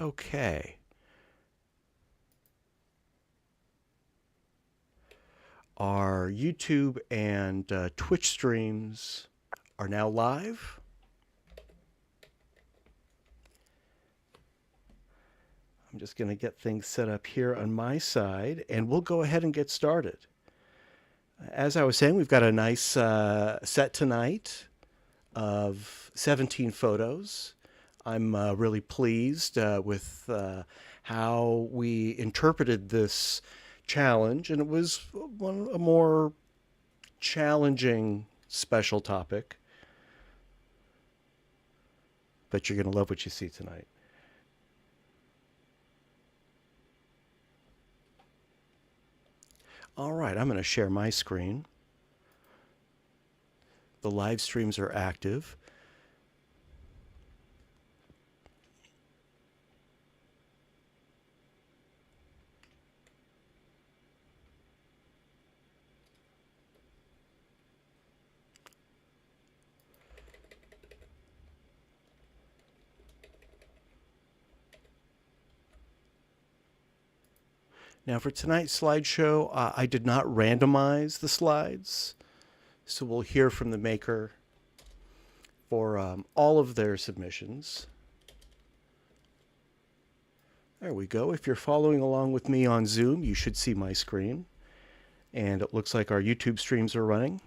Okay. Our YouTube and Twitch streams are now live. I'm just going to get things set up here on my side, and we'll go ahead and get started. As I was saying, we've got a nice set tonight of 17 photos. I'm really pleased with how we interpreted this challenge, and it was a more challenging special topic. But you're going to love what you see tonight. All right, I'm going to share my screen. The live streams are active. Now for tonight's slideshow, I did not randomize the slides, so we'll hear from the maker for all of their submissions. There we go. If you're following along with me on Zoom, you should see my screen. And it looks like our YouTube streams are running.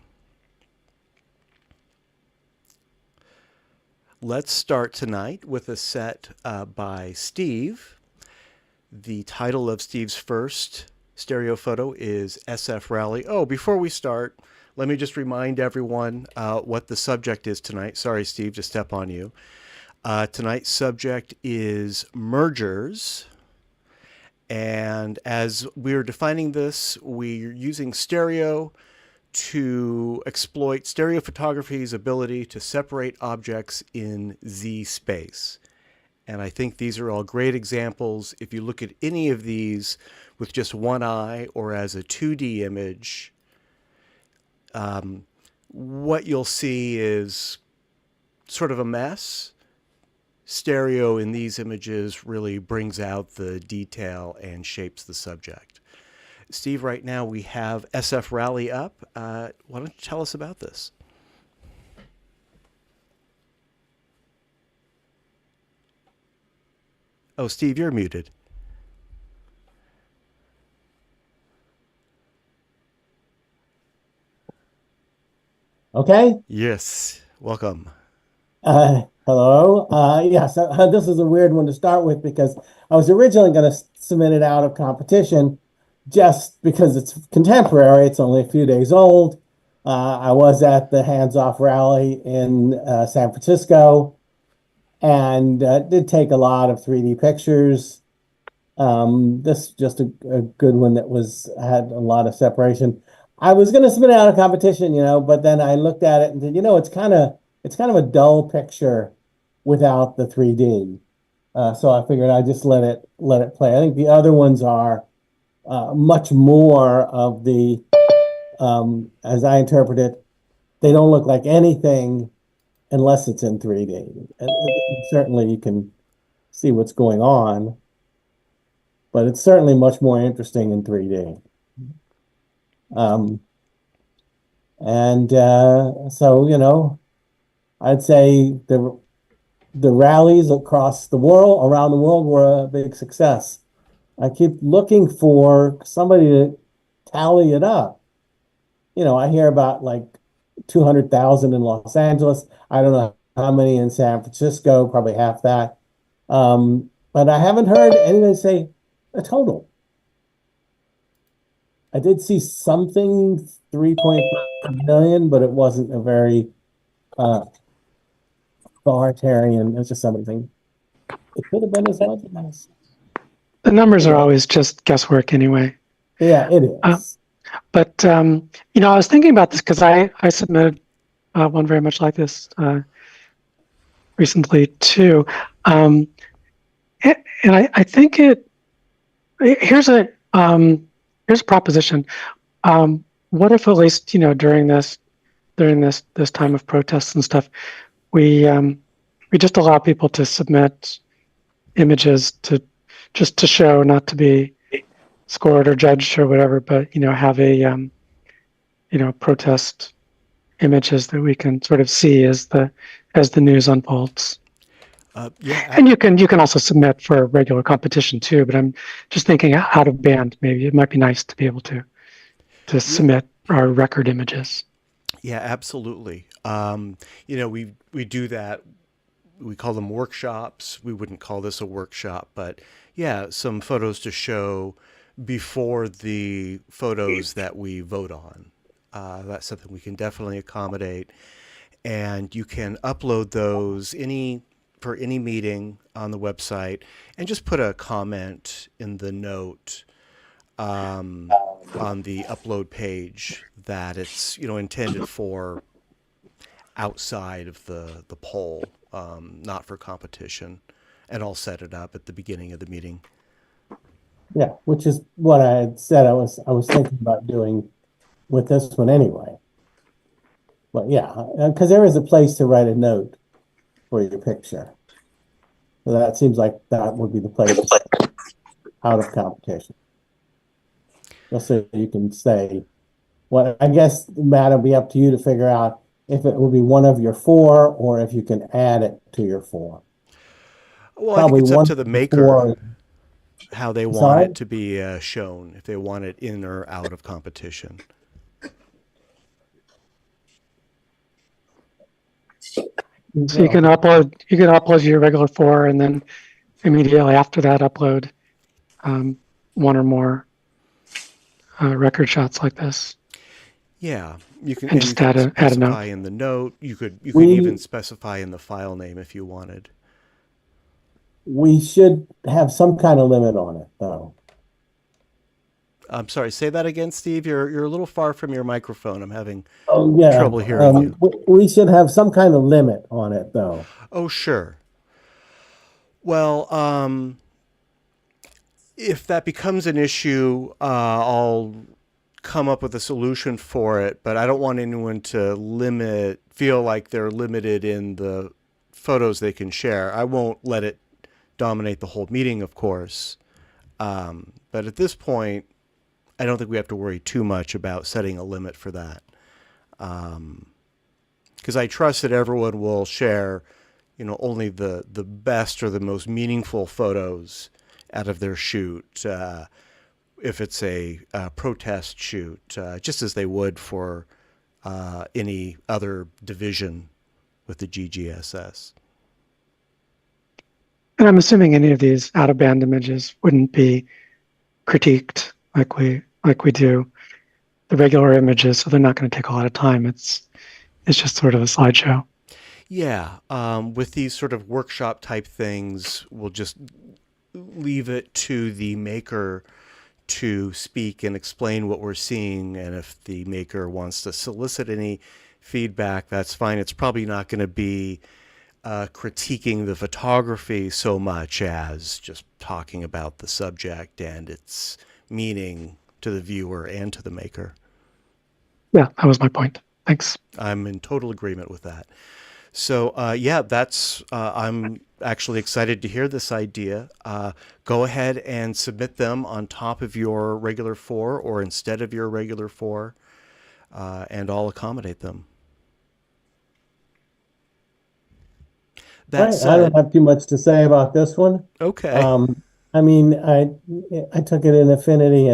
Let's start tonight with a set by Steve. The title of Steve's first stereo photo is SF Rally. Oh, before we start, let me just remind everyone what the subject is tonight. Sorry, Steve, to step on you. Tonight's subject is mergers. And as we're defining this, we're using stereo to exploit stereophotography's ability to separate objects in Z space. And I think these are all great examples. If you look at any of these with just one eye or as a 2D image, what you'll see is sort of a mess. Stereo in these images really brings out the detail and shapes the subject. Steve, right now we have SF Rally up. Why don't you tell us about this? Oh, Steve, you're muted. Okay. Yes. Welcome. Hello. Yes, this is a weird one to start with because I was originally going to submit it out of competition just because it's contemporary. It's only a few days old. I was at the Hands Off Rally in San Francisco and did take a lot of 3D pictures. This is just a good one that had a lot of separation. I was going to submit it out of competition, but then I looked at it and said, it's kind of a dull picture without the 3D. So I figured I'd just let it play. I think the other ones are much more of the, as I interpret it, they don't look like anything unless it's in 3D. And certainly you can see what's going on, but it's certainly much more interesting in 3D. So, I'd say the rallies across the world, around the world, were a big success. I keep looking for somebody to tally it up. I hear about like 200,000 in Los Angeles. I don't know how many in San Francisco, probably half that. But I haven't heard anybody say a total. I did see something 3.5 million, but it wasn't a very authoritarian. It was just something. It could have been as much as. The numbers are always just guesswork anyway. Yeah, it is. But I was thinking about this because I submitted one very much like this recently too, and I think here's a proposition. What if at least during this time of protests and stuff, we just allow people to submit images to just to show, not to be scored or judged or whatever, but have a protest images that we can sort of see as the news unfolds. Yeah, And you can also submit for regular competition too, but I'm just thinking out of band, maybe it might be nice to be able to submit our record images. yeah, absolutely. We do that. We call them workshops. We wouldn't call this a workshop, but yeah, some photos to show before the photos that we vote on. That's something we can definitely accommodate. And you can upload those for any meeting on the website and just put a comment in the note on the upload page that it's intended for outside of the poll, not for competition, and I'll set it up at the beginning of the meeting. Yeah, which is what I had said I was thinking about doing with this one anyway. But yeah, because there is a place to write a note for your picture. So that seems like that would be the place out of competition. Just so you can say, well, I guess, Matt, it'll be up to you to figure out if it will be one of your 4 or if you can add it to your 4. Well, Probably I think it's up one to the of maker 4. how they want Sorry? it to be shown, if they want it in or out of competition. So you can upload your regular 4, and then immediately after that upload one or more record shots like this. Yeah, you can, And and you just can add a specify note. in the note. You could We- even specify in the file name if you wanted. We should have some kind of limit on it, though. I'm sorry, say that again, Steve. You're a little far from your microphone. I'm having Oh, yeah. trouble hearing you. We should have some kind of limit on it, though. Oh, sure. Well, if that becomes an issue, I'll come up with a solution for it, but I don't want anyone to feel like they're limited in the photos they can share. I won't let it dominate the whole meeting, of course. But at this point, I don't think we have to worry too much about setting a limit for that. Because I trust that everyone will share, only the best or the most meaningful photos out of their shoot. If it's a protest shoot, just as they would for any other division with the GGSS. And I'm assuming any of these out of band images wouldn't be critiqued like we do the regular images, so they're not going to take a lot of time. It's just sort of a slideshow. Yeah, with these sort of workshop type things, we'll just leave it to the maker to speak and explain what we're seeing, and if the maker wants to solicit any feedback, that's fine. It's probably not going to be critiquing the photography so much as just talking about the subject and its meaning to the viewer and to the maker. Yeah, that was my point. Thanks. I'm in total agreement with that. So yeah, I'm actually excited to hear this idea. Go ahead and submit them on top of your regular 4 or instead of your regular 4, and I'll accommodate them. Right, I don't have too much to say about this one. Okay. I mean, I took it in Affinity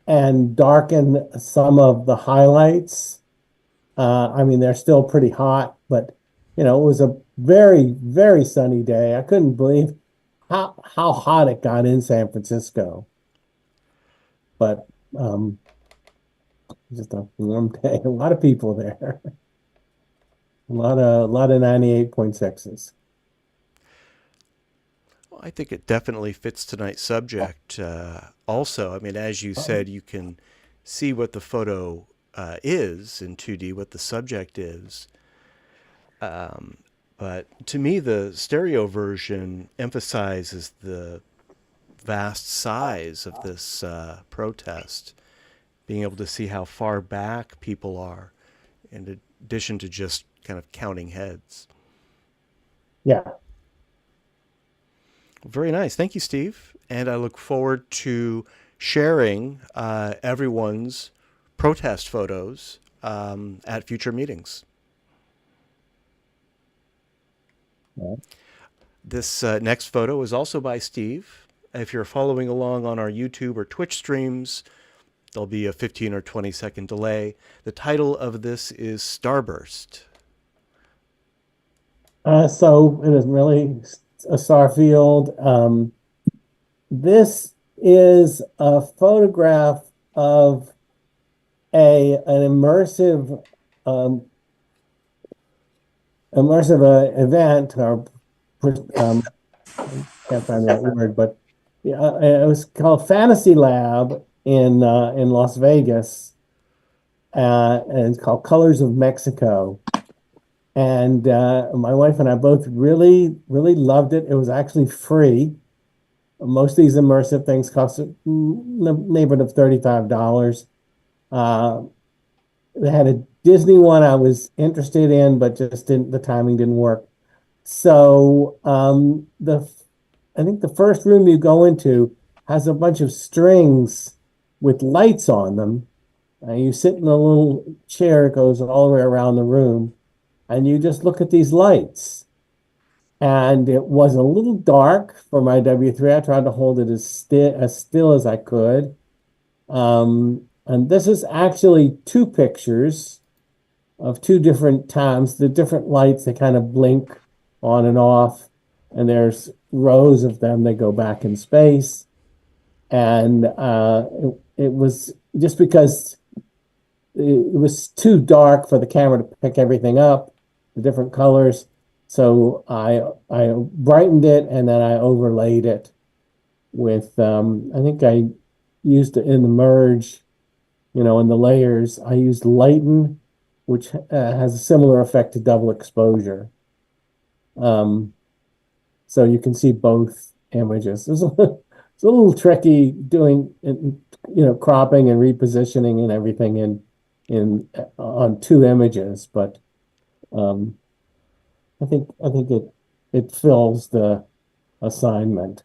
and darkened some of the highlights. I mean, they're still pretty hot, but it was a very, very sunny day. I couldn't believe how hot it got in San Francisco. But just a warm day. A lot of people there. A lot of 98.6s. Well, I think it definitely fits tonight's subject. Also, I mean, as you said, you can see what the photo is in 2D, what the subject is. But to me, the stereo version emphasizes the vast size of this protest, being able to see how far back people are, in addition to just kind of counting heads. Yeah. Very nice. Thank you, Steve. And I look forward to sharing everyone's protest photos at future meetings. Yeah. This next photo is also by Steve. If you're following along on our YouTube or Twitch streams, there'll be a 15 or 20-second delay. The title of this is Starburst. So it is really a star field. This is a photograph of an immersive event, or can't find the right word, but yeah, it was called Fantasy Lab in Las Vegas, and it's called Colors of Mexico. And my wife and I both really, really loved it. It was actually free. Most of these immersive things cost in the neighborhood of $35. They had a Disney one I was interested in, but just didn't, the timing didn't work. So I think the first room you go into has a bunch of strings with lights on them. You sit in a little chair, it goes all the way around the room, and you just look at these lights. And it was a little dark for my W3. I tried to hold it as still as I could. And this is actually two pictures of two different times. The different lights, they kind of blink on and off, and there's rows of them. They go back in space. And it was just because it was too dark for the camera to pick everything up, the different colors. So I brightened it, and then I overlaid it with I think I used it in the merge, in the layers. I used lighten, which has a similar effect to double exposure. So you can see both images. It's a little tricky doing, cropping and repositioning and everything in on two images, but I think it fills the assignment.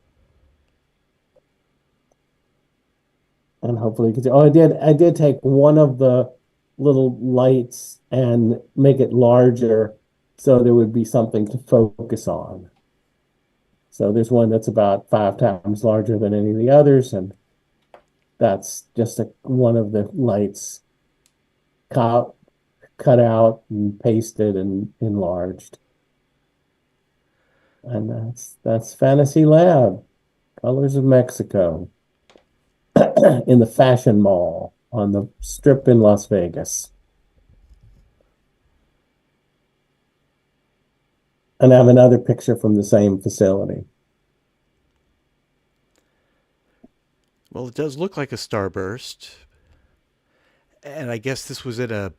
And hopefully you can see. Oh, I did take one of the little lights and make it larger so there would be something to focus on. So there's one that's about 5 times larger than any of the others, and that's just one of the lights cut out and pasted and enlarged. And that's Fantasy Lab, Colors of Mexico, in the Fashion Mall on the Strip in Las Vegas. And I have another picture from the same facility. Well, it does look like a starburst. And I guess this was in a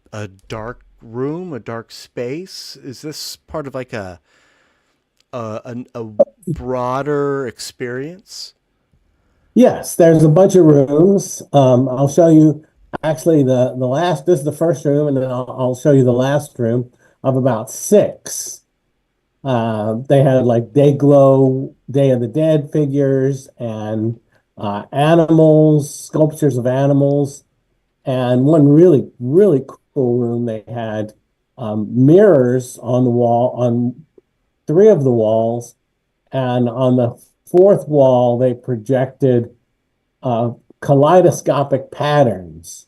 dark room, a dark space. Is this part of like a broader experience? Yes, there's a bunch of rooms. I'll show you actually the last, this is the first room, and then I'll show you the last room of about 6. They had like Day of the Dead figures and animals, sculptures of animals. And one really, really cool room, they had mirrors on the wall, on 3 of the walls. And on the 4th wall, they projected kaleidoscopic patterns.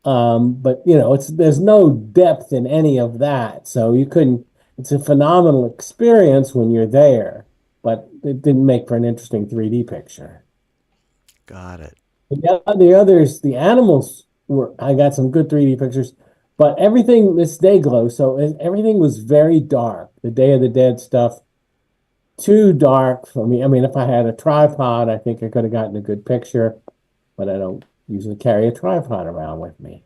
But there's no depth in any of that. So it's a phenomenal experience when you're there, but it didn't make for an interesting 3D picture. Got it. The others, the animals I got some good 3D pictures, but everything, this day glow, so everything was very dark. The Day of the Dead stuff, too dark for me. I mean, if I had a tripod, I think I could have gotten a good picture, but I don't usually carry a tripod around with me.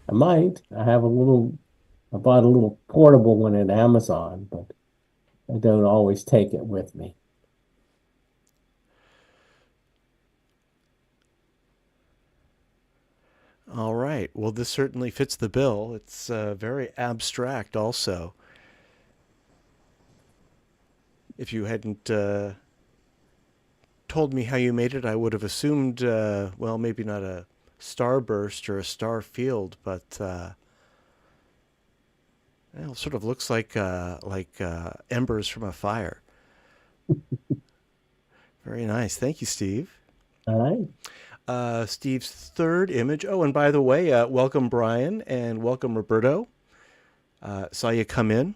I might. I bought a little portable one at Amazon, but I don't always take it with me. All right. Well, this certainly fits the bill. It's very abstract also. If you hadn't told me how you made it, I would have assumed, well, maybe not a starburst or a star field, but it sort of looks like embers from a fire. Very nice. Thank you, Steve. All right. Steve's third image. Oh, and by the way, welcome Brian and welcome Roberto. Saw you come in.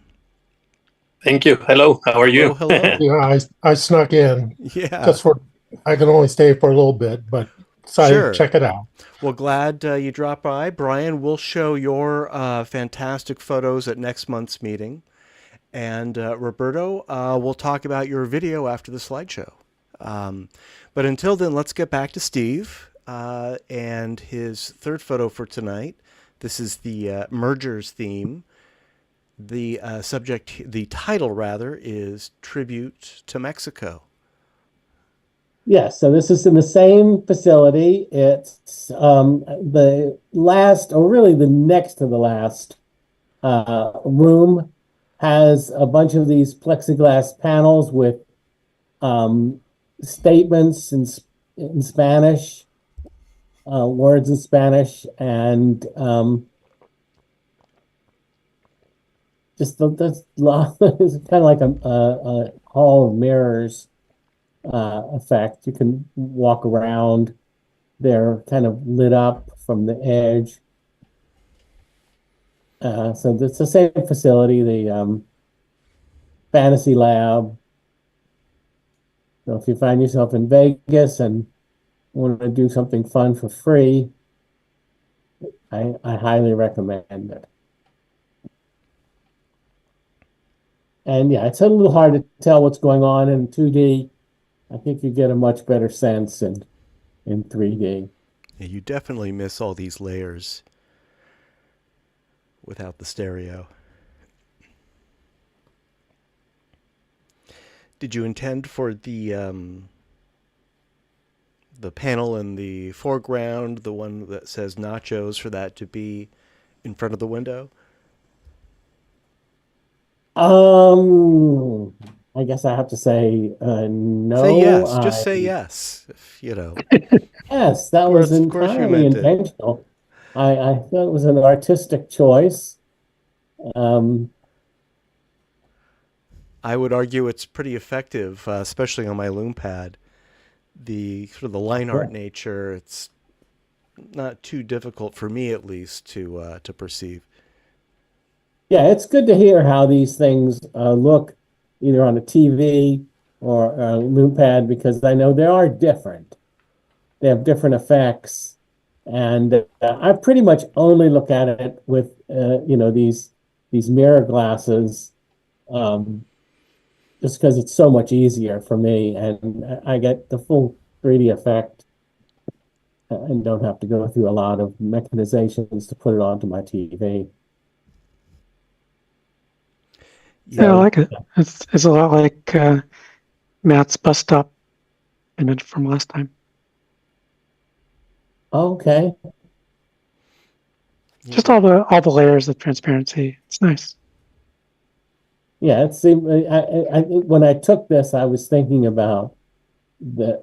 Thank you. Hello. How are you? Hello. Yeah, I snuck in Yeah. just for, I can only stay for a little bit, but decided Sure. to check it out. Well, glad you dropped by. Brian, we'll show your fantastic photos at next month's meeting. And Roberto, we'll talk about your video after the slideshow. But until then, let's get back to Steve and his third photo for tonight. This is the mergers theme. The the title rather, is Tribute to Mexico. Yes, so this is in the same facility. It's the last, or really the next to the last room has a bunch of these plexiglass panels with statements in Spanish, words in Spanish, and just it's kind of like a hall of mirrors effect. You can walk around. They're kind of lit up from the edge. So it's the same facility, the Fantasy Lab. So if you find yourself in Vegas and want to do something fun for free, I highly recommend it. And yeah, it's a little hard to tell what's going on in 2D. I think you get a much better sense in 3D. Yeah, you definitely miss all these layers without the stereo. Did you intend for the panel in the foreground, the one that says nachos, for that to be in front of the window? I guess I have to say no. Say yes. Just say yes. If, you know. Yes, that was entirely intentional. I thought it was an artistic choice. I would argue it's pretty effective, especially on my Lume Pad. The sort of the line art nature, it's not too difficult for me, at least, to perceive. Yeah, it's good to hear how these things look either on a TV or a Lume Pad, because I know they are different. They have different effects, and I pretty much only look at it with these mirror glasses, just because it's so much easier for me, and I get the full 3D effect and don't have to go through a lot of mechanizations to put it onto my TV. Yeah, I like it. It's a lot like Matt's bus stop image from last time. Okay. Just all the layers of transparency. It's nice. Yeah, it seemed. When I took this, I was thinking about this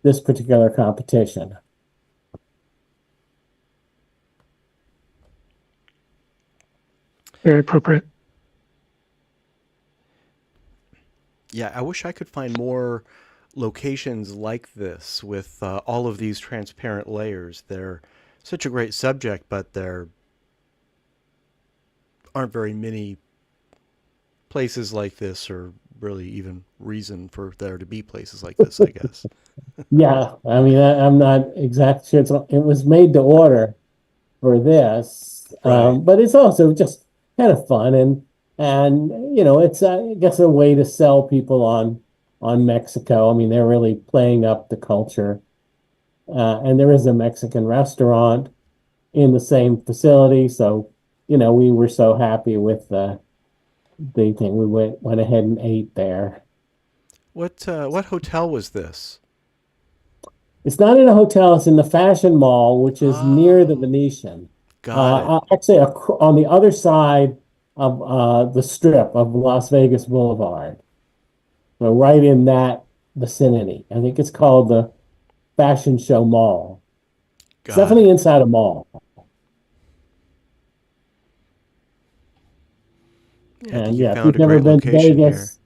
particular competition. Very appropriate. Yeah, I wish I could find more locations like this with all of these transparent layers. They're such a great subject, but there aren't very many places like this, or really even reason for there to be places like this, I guess. Yeah, I mean, I'm not exactly sure. It was made to order for this, Right. but it's also just kind of fun, and it's I guess a way to sell people on Mexico. I mean, they're really playing up the culture, and there is a Mexican restaurant in the same facility, so we were so happy with the thing. We went ahead and ate there. What hotel was this? It's not in a hotel. It's in the Fashion Mall, which is near the Venetian. Got it. Actually, on the other side of the strip of Las Vegas Boulevard. well, right in that vicinity. I think it's called the Fashion Show Mall. It's Got definitely it. inside a mall. Yeah, I think And you yeah, if found you've a never great been to location here. Vegas,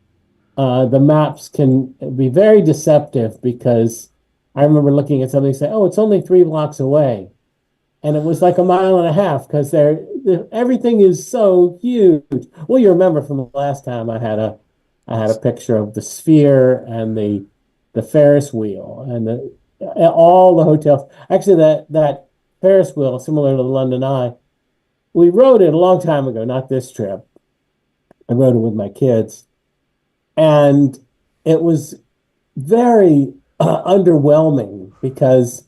the maps can be very deceptive because I remember looking at something and saying, "Oh, it's only 3 blocks away," and it was like a mile and a half because everything is so huge. Well, you remember from the last time I had a picture of the Sphere and the Ferris wheel and the all the hotels. Actually, that Ferris wheel, similar to the London Eye, we rode it a long time ago, not this trip. I rode it with my kids, and it was very underwhelming because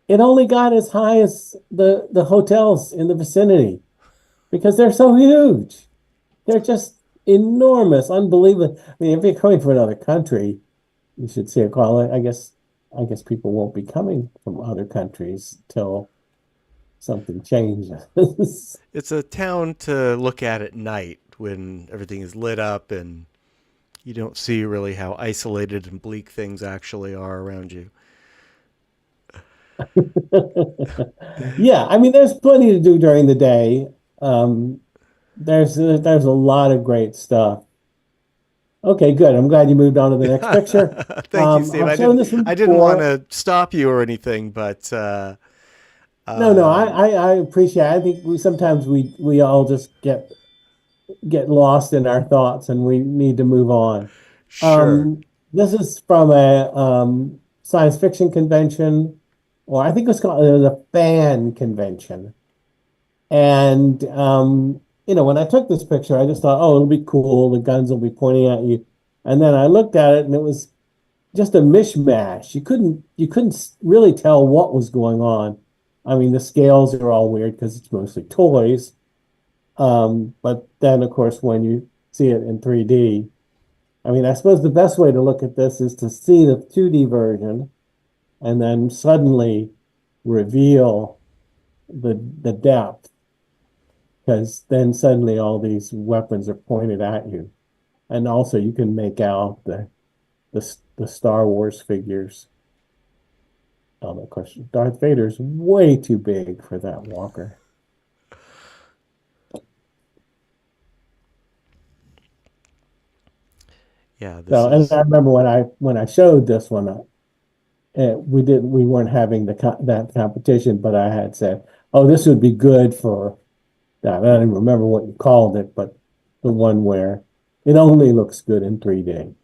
it only got as high as the hotels in the vicinity because they're so huge. They're just enormous, unbelievable. I mean, if you're coming from another country, you should see a call. I guess people won't be coming from other countries till something changes. It's a town to look at night when everything is lit up and you don't see really how isolated and bleak things actually are around you. Yeah, I mean, there's plenty to do during the day. Um, there's a lot of great stuff. Okay, good. I'm glad you moved on to the next picture. Thank you, Steve. I've shown this one I didn't want before. to stop you or anything, but No, no, um, I appreciate it. I think sometimes we all just get lost in our thoughts and we need to move on. sure. This is from a science fiction convention, or I think it was a fan convention. And when I took this picture, I just thought, oh, it'll be cool. The guns will be pointing at you. And then I looked at it, and it was just a mishmash. You couldn't really tell what was going on. I mean, the scales are all weird because it's mostly toys. But then, of course, when you see it in 3D, I mean, I suppose the best way to look at this is to see the 2D version and then suddenly reveal the depth, because then suddenly all these weapons are pointed at you, and also you can make out the Star Wars figures. Of course, Darth Vader's way too big for that walker. Yeah, this So, and is I remember when I showed this one, we weren't having that competition, but I had said, "Oh, this would be good for." I don't even remember what you called it, but the one where it only looks good in 3D.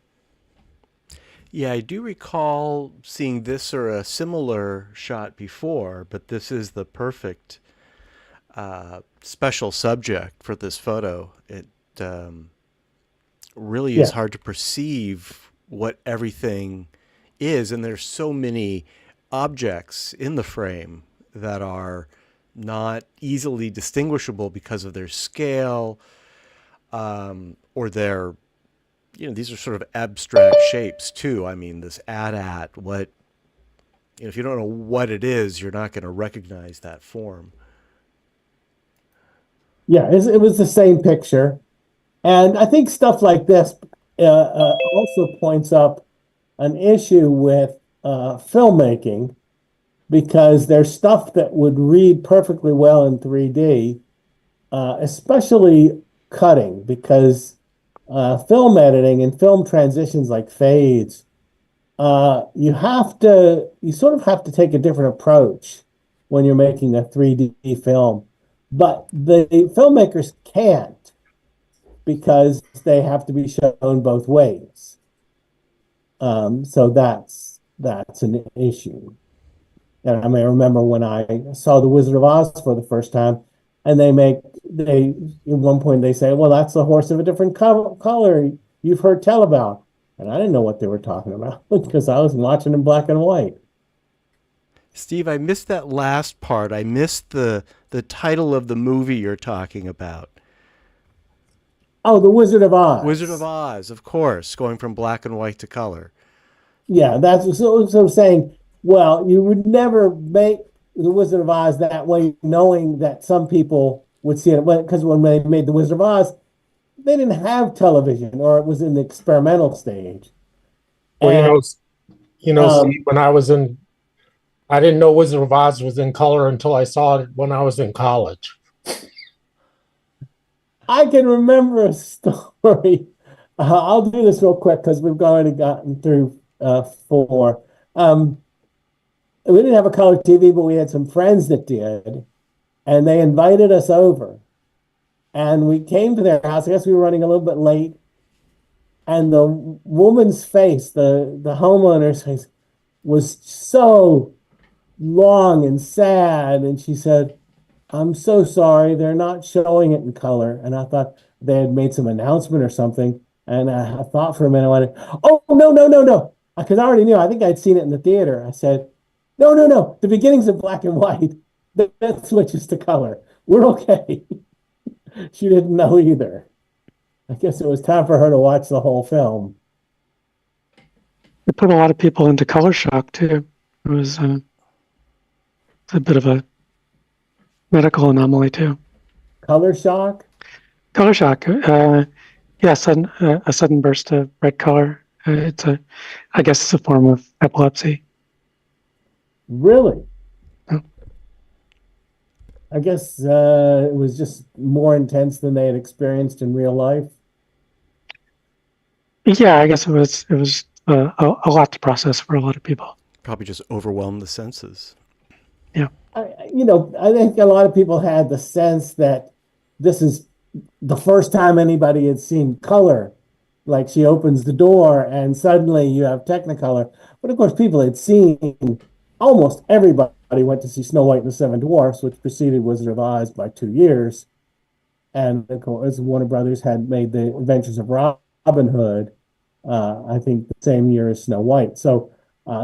yeah, I do recall seeing this or a similar shot before, but this is the perfect special subject for this photo. It really is Yeah, hard to perceive what everything is, and there's so many objects in the frame that are not easily distinguishable because of their scale, or their, these are sort of abstract shapes too. I mean, this AT-AT, if you don't know what it is, you're not going to recognize that form. yeah, it was the same picture. And I think stuff like this also points up an issue with filmmaking, because there's stuff that would read perfectly well in 3D, especially cutting, because film editing and film transitions like fades, you sort of have to take a different approach when you're making a 3D film. But the filmmakers can't, because they have to be shown both ways. So that's an issue. And I may remember when I saw The Wizard of Oz for the first time, and they at one point they say, "Well, that's a horse of a different color you've heard tell about," and I didn't know what they were talking about because I was watching in black and white. Steve, I missed that last part. I missed the title of the movie you're talking about. Oh, The Wizard of Wizard of Oz. Oz, of course, going from black and white to color. Yeah, that's so I'm saying. Well, you would never make The Wizard of Oz that way, knowing that some people would see it. Because when they made The Wizard of Oz, they didn't have television, or it was in the experimental stage. Well, And Steve, when I didn't know Wizard of Oz was in color until I saw it when I was in college. I can remember a story. I'll do this real quick because we've already gotten through four. We didn't have a color TV, but we had some friends that did, and they invited us over. And we came to their house. I guess we were running a little bit late, and the woman's face, the homeowner's face, was so long and sad. And she said, "I'm so sorry, they're not showing it in color." And I thought they had made some announcement or something. And I thought for a minute, I went, "Oh, no, no, no, no." Because I already knew, I think I'd seen it in the theater. I said, "No, no, no. The beginning's in black and white. That switches to color. We're okay." She didn't know either. I guess it was time for her to watch the whole film. It put a lot of people into color shock too. It was a bit of a medical anomaly too. Color shock? Color shock. Yeah, a sudden burst of red color. I guess it's a form of epilepsy. Really? Oh. I guess it was just more intense than they had experienced in real life. Yeah, I guess it was a lot to process for a lot of people. Probably just overwhelmed the senses. Yeah. I think a lot of people had the sense that this is the first time anybody had seen color. Like she opens the door and suddenly you have Technicolor. But of course, people had seen, almost everybody went to see Snow White and the Seven Dwarfs, which preceded Wizard of Oz by 2 years. And of course, Warner Brothers had made the Adventures of Robin Hood, I think the same year as Snow White. So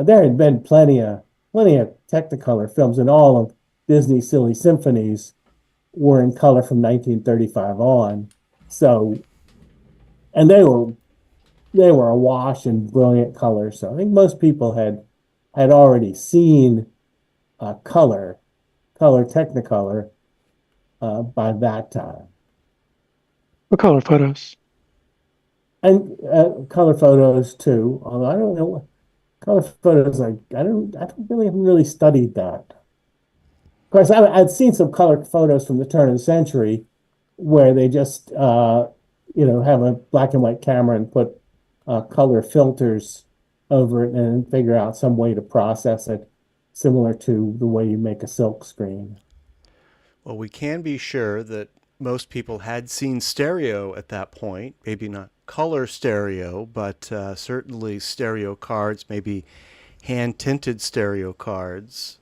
there had been plenty of Technicolor films, and all of Disney's Silly Symphonies were in color from 1935 on. So, and they were awash in brilliant color. So I think most people had already seen color Technicolor by that time. What color photos? And color photos too. Although I don't know what color photos. I haven't really studied that. Of course, I'd seen some color photos from the turn of the century, where they just have a black and white camera and put color filters over it and figure out some way to process it, similar to the way you make a silk screen. Well, we can be sure that most people had seen stereo at that point, maybe not color stereo, but certainly stereo cards, maybe hand-tinted stereo cards.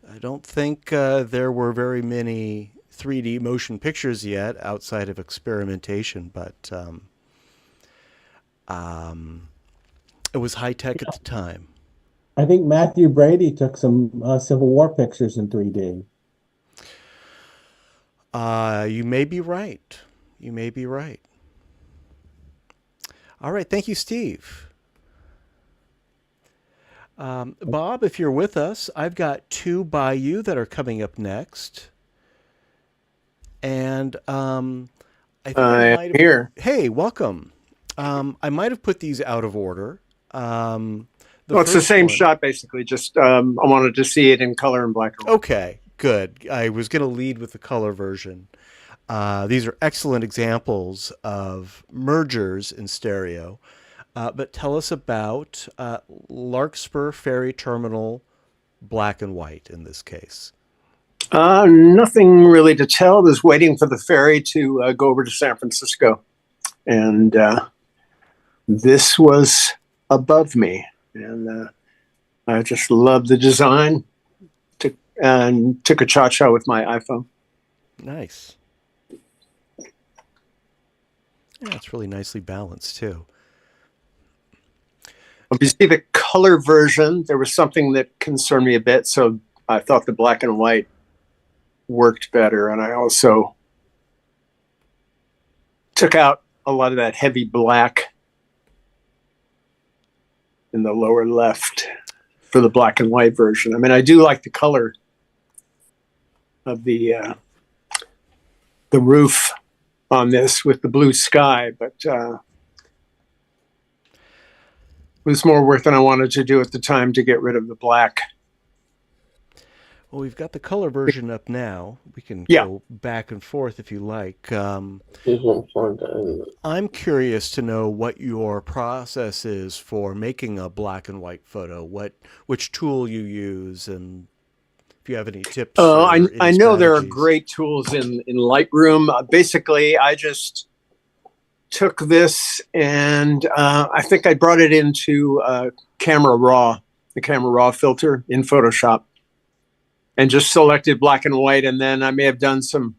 I don't think there were very many 3D motion pictures yet outside of experimentation, but it was high-tech at the time. I think Matthew Brady took some Civil War pictures in 3D. You may be right. You may be right. All right. Thank you, Steve. Bob, if you're with us, I've got two by you that are coming up next. And I think I might have, here. Hey, welcome. I might have put these out of order. It's the same shot, basically. Just I wanted to see it in color and black and white. Okay, good. I was going to lead with the color version. These are excellent examples of mergers in stereo. But tell us about Larkspur Ferry Terminal black and white in this case. Nothing really to tell. I was waiting for the ferry to go over to San Francisco. And this was above me. And I just loved the design. Took a cha-cha with my iPhone. Nice. Yeah, it's really nicely balanced, too. You see the color version, there was something that concerned me a bit, so I thought the black and white worked better. And I also took out a lot of that heavy black in the lower left for the black and white version. I mean, I do like the color of the roof on this with the blue sky, but it was more work than I wanted to do at the time to get rid of the black. Well, we've got the color version up now. We can Yeah. go back and forth if you like. I'm curious to know what your process is for making a black and white photo. Which tool you use, and if you have any tips. I any know there are strategies. great tools in Lightroom. Basically, I just took this and I think I brought it into the Camera Raw filter in Photoshop, and just selected black and white, and then I may have done some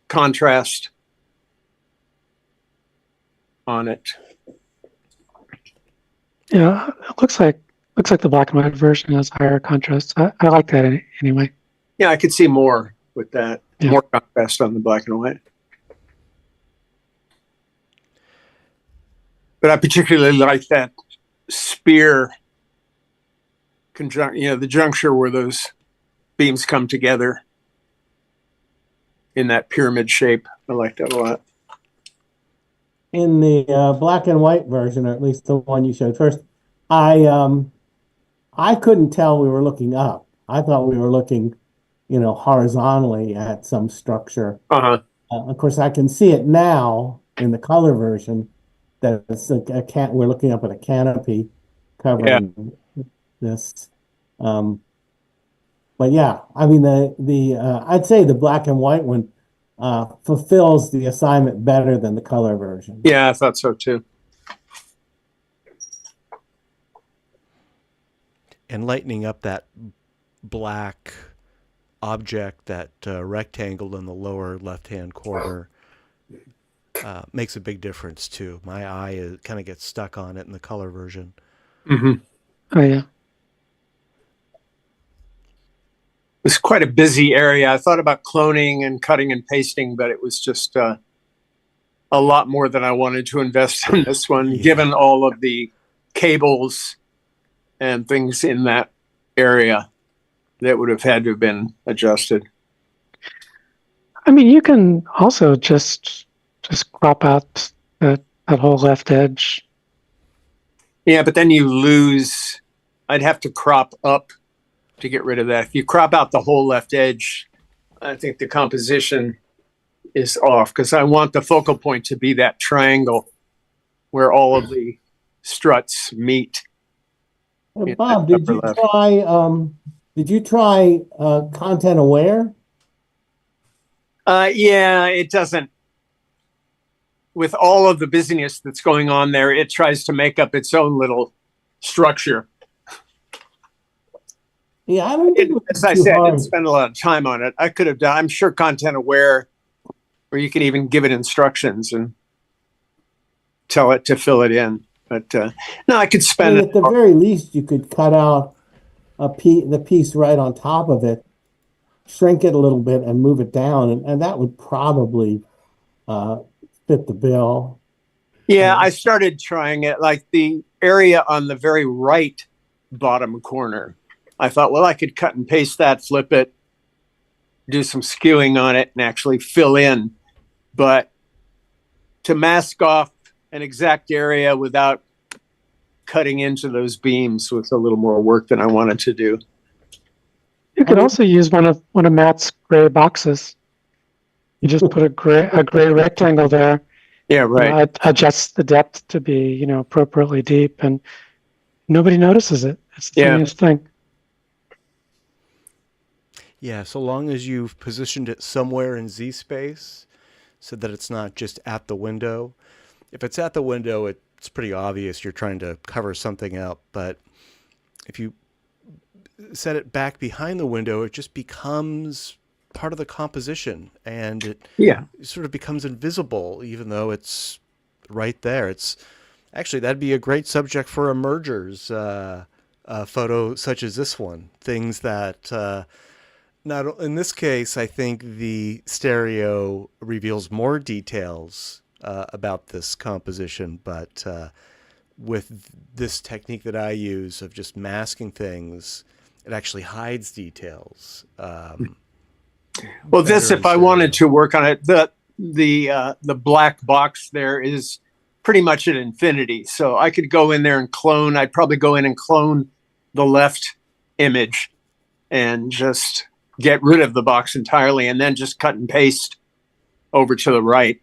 contrast on it. Yeah, it looks like the black and white version has higher contrast. I like that anyway. Yeah, I could see more with that. Yeah. More contrast on the black and white. But I particularly like that spear the juncture where those beams come together in that pyramid shape. I like that a lot. In the black and white version, or at least the one you showed first, I couldn't tell we were looking up. I thought we were looking, horizontally at some structure. Of course, I can see it now in the color version that it's we're looking up at a canopy covering this. But yeah, I mean I'd say the black and white one fulfills the assignment better than the color version. Yeah, I thought so too. And lightening up that black object, that rectangle in the lower left-hand corner, makes a big difference too. My eye kind of gets stuck on it in the color version. Mm-hmm. Oh yeah. It's quite a busy area. I thought about cloning and cutting and pasting, but it was just a lot more than I wanted to invest in this one, given all of the cables and things in that area that would have had to have been adjusted. I mean, you can also just crop out that whole left edge. Yeah, but then you lose. I'd have to crop up to get rid of that. If you crop out the whole left edge, I think the composition is off, because I want the focal point to be that triangle where all of the struts meet. Bob, did you try content aware? Yeah, it doesn't. With all of the busyness that's going on there, it tries to make up its own little structure. Yeah, I don't think as I said, I didn't spend a lot of time on it. I could have done, I'm sure, content aware, or you can even give it instructions and tell it to fill it in. But no, I could spend at the very least, you could cut out the piece right on top of it, shrink it a little bit, and move it down, and that would probably fit the bill. Yeah, I started trying it, like the area on the very right bottom corner. I thought, well, I could cut and paste that, flip it, do some skewing on it, and actually fill in. But to mask off an exact area without cutting into those beams was a little more work than I wanted to do. You could also use one of Matt's gray boxes. You just put a gray rectangle there. Yeah, right. Adjust the depth to be, appropriately deep, and nobody notices it. It's the funniest thing. Yeah, so long as you've positioned it somewhere in Z space so that it's not just at the window. If it's at the window, it's pretty obvious you're trying to cover something up. But if you set it back behind the window, it just becomes part of the composition, and it sort of becomes invisible, even though it's right there. It's actually, that'd be a great subject for a mergers photo such as this one. Things that not in this case, I think the stereo reveals more details about this composition, but with this technique that I use of just masking things, it actually hides details. Well, this, if I wanted to work on it, the black box there is pretty much at infinity. So I could go in there and clone. I'd probably go in and clone the left image and just get rid of the box entirely, and then just cut and paste over to the right.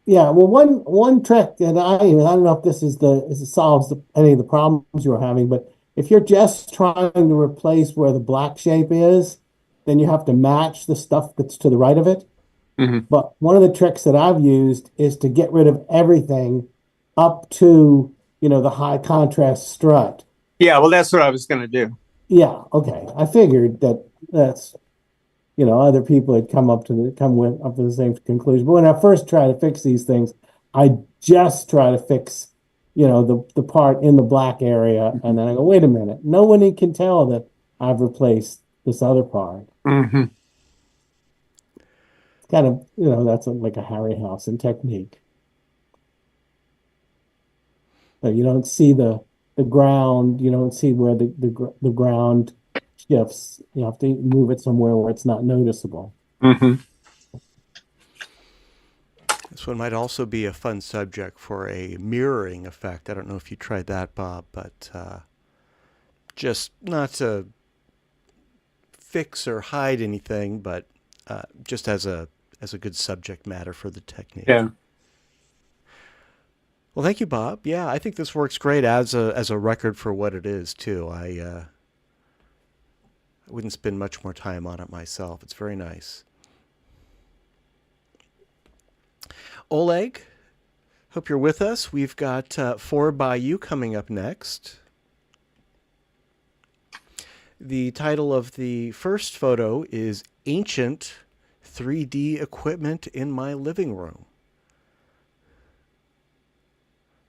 Yeah, well, one trick that I don't know if this is solves any of the problems you're having, but if you're just trying to replace where the black shape is, then you have to match the stuff that's to the right of it. Mhm. But one of the tricks that I've used is to get rid of everything up to, the high contrast strut. Yeah, well, that's what I was going to do. Yeah, okay. I figured that's other people had come up to the same conclusion. But when I first try to fix these things, I just try to fix, the part in the black area, and then I go, wait a minute, no one can tell that I've replaced this other part. Mm-hmm. It's kind of, that's like a Harryhausen technique. But you don't see the ground, you don't see where the ground shifts. You have to move it somewhere where it's not noticeable. Mm-hmm. This one might also be a fun subject for a mirroring effect. I don't know if you tried that, Bob, but just not to fix or hide anything, but just as a good subject matter for the technique. Yeah. Well, thank you, Bob. Yeah, I think this works great as a record for what it is too. I wouldn't spend much more time on it myself. It's very nice. Oleg, hope you're with us. We've got 4 by You coming up next. The title of the first photo is Ancient 3D Equipment in My Living Room.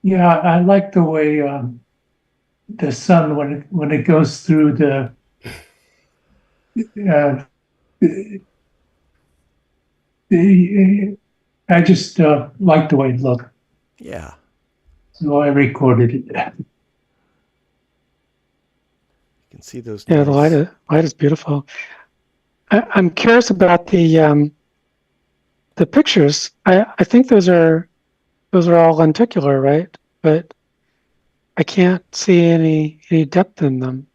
Yeah, I like the way the sun when it goes through the I just like the way it looked. Yeah. So I recorded it. You can see those. Yeah, nice. the light is beautiful. I'm curious about the pictures. I think those are all lenticular, right? But I can't see any depth in them.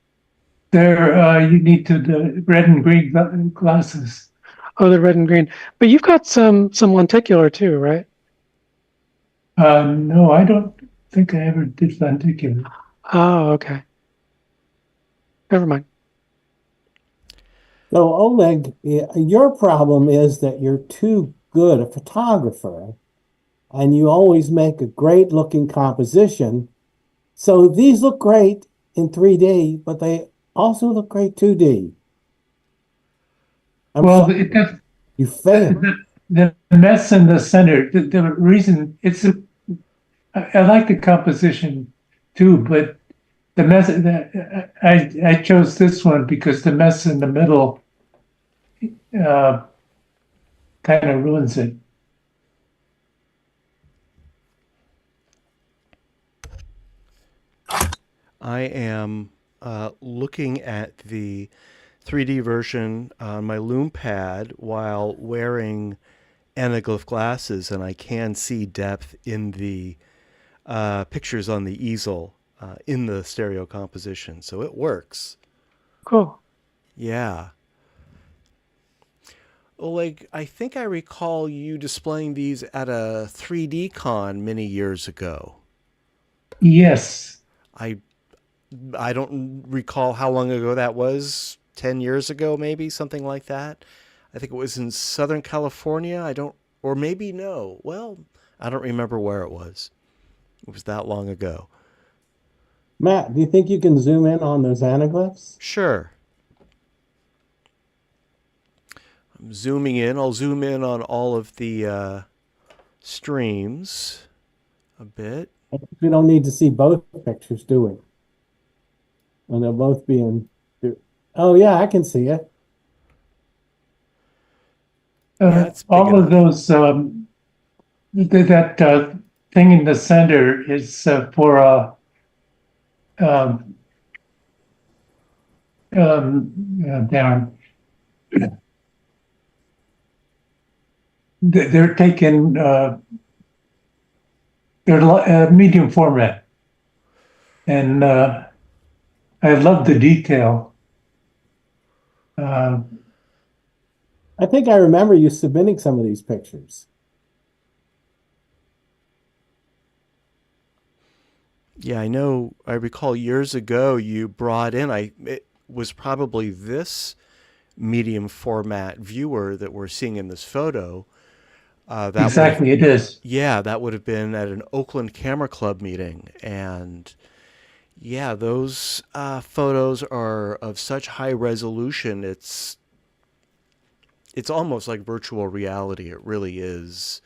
There, you need the red and green glasses. Oh, the red and green. But you've got some lenticular too, right? No, I don't think I ever did lenticular. Oh, okay. Never mind. So Oleg, your problem is that you're too good a photographer, and you always make a great looking composition. So these look great in 3D, but they also look great 2D. Well, you failed. the mess in the center. The reason I like the composition too, but the mess. I chose this one because the mess in the middle kind of ruins it. I am looking at the 3D version on my Lume Pad while wearing anaglyph glasses, and I can see depth in the pictures on the easel in the stereo composition, so it works. Cool. Yeah. Oleg, I think I recall you displaying these at a 3D con many years ago. Yes. I don't recall how long ago that was. 10 years ago, maybe, something like that. I think it was in Southern California. Or maybe no. Well, I don't remember where it was. It was that long ago. Matt, do you think you can zoom in on those anaglyphs? Sure. I'm zooming in. I'll zoom in on all of the streams a bit. We don't need to see both pictures, do we? And they'll both be in. Oh, yeah, I can see it. All of those, that thing in the center is for down. they're taking they're medium format, and I love the detail. I think I remember you submitting some of these pictures. Yeah, I know. I recall years ago you brought in. It was probably this medium format viewer that we're seeing in this photo. Exactly, it is. Yeah, that would have been at an Oakland Camera Club meeting, and yeah, those photos are of such high resolution. It's almost like virtual reality. It really is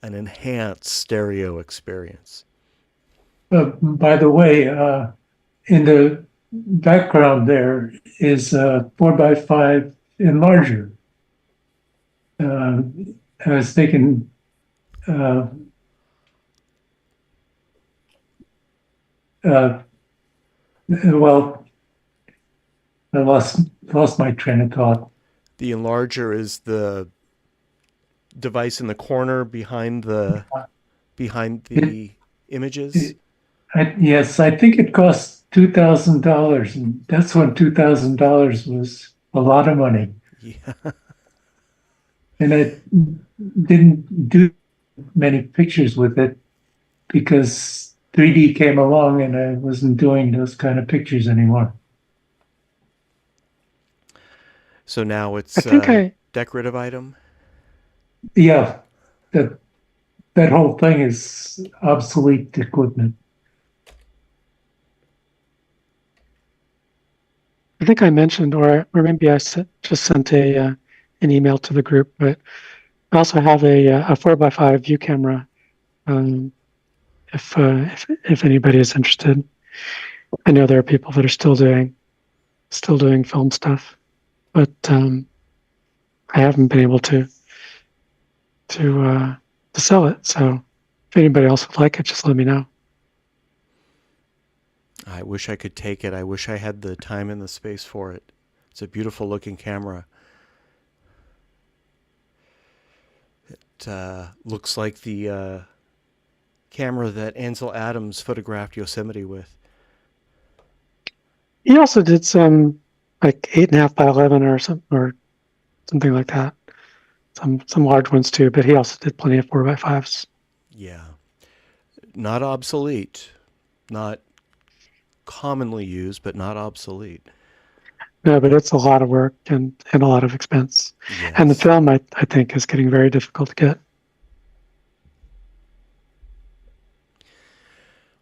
an enhanced stereo experience. By the way, in the background there is a 4x5 enlarger. I was thinking, well, I lost my train of thought. The enlarger is the device in the corner behind the images. Yes, I think it cost $2,000, and that's when $2,000 was a lot of money. Yeah. And I didn't do many pictures with it because 3D came along and I wasn't doing those kind of pictures anymore. So now it's I think a decorative item. Yeah, that whole thing is obsolete equipment. I think I mentioned, or maybe I just sent an email to the group, but I also have a 4x5 view camera. If anybody is interested, I know there are people that are still doing film stuff, but I haven't been able to sell it. So if anybody else would like it, just let me know. I wish I could take it. I wish I had the time and the space for it. It's a beautiful looking camera. It looks like the camera that Ansel Adams photographed Yosemite with. He also did some like 8.5 by 11 or something like that. Some large ones too, but he also did plenty of 4x5s. Yeah. Not obsolete. Not commonly used, but not obsolete. No, but it's a lot of work and a lot of expense. Yes. And the film, I think, is getting very difficult to get.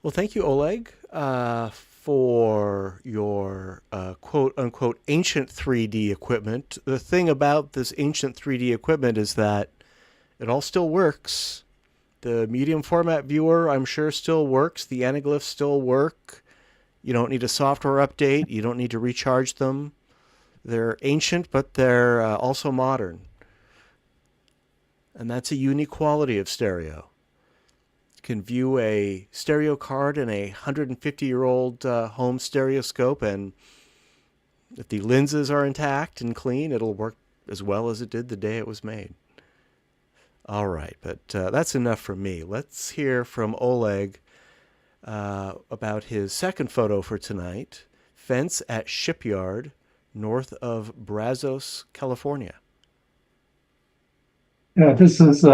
Well, thank you, Oleg, for your quote-unquote ancient 3D equipment. The thing about this ancient 3D equipment is that it all still works. The medium format viewer, I'm sure, still works. The anaglyphs still work. You don't need a software update. You don't need to recharge them. They're ancient, but they're also modern. And that's a unique quality of stereo. You can view a stereo card in a 150-year-old home stereoscope, and if the lenses are intact and clean, it'll work as well as it did the day it was made. All right, but that's enough from me. Let's hear from Oleg about his second photo for tonight, Fence at Shipyard, north of Brazos, California. Yeah, this is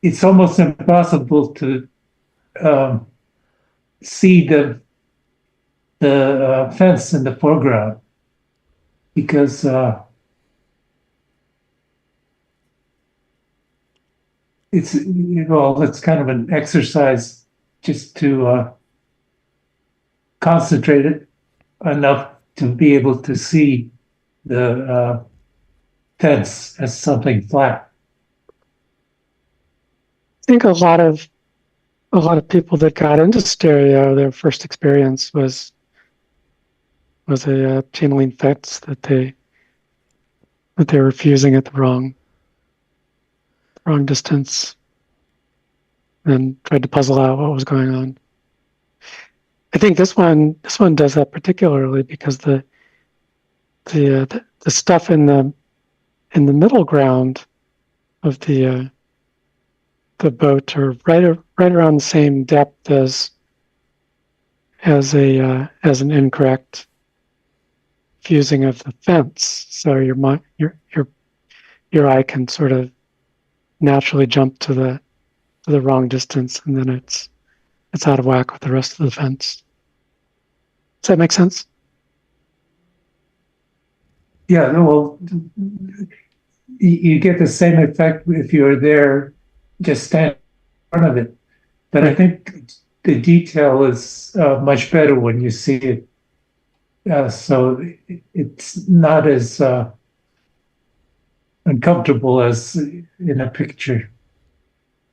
it's almost impossible to see the fence in the foreground because it's kind of an exercise just to concentrate it enough to be able to see the fence as something flat. I think a lot of people that got into stereo, their first experience was a chain link fence that they were fusing at the wrong distance, and tried to puzzle out what was going on. I think this one does that particularly because the stuff in the in the middle ground of the boat, or right around the same depth as an incorrect fusing of the fence. So your eye can sort of naturally jump to the wrong distance, and then it's out of whack with the rest of the fence. Does that make sense? Yeah, no, well, you get the same effect if you're there, just stand in front of it. But I think the detail is much better when you see it. So it's not as uncomfortable as in a picture.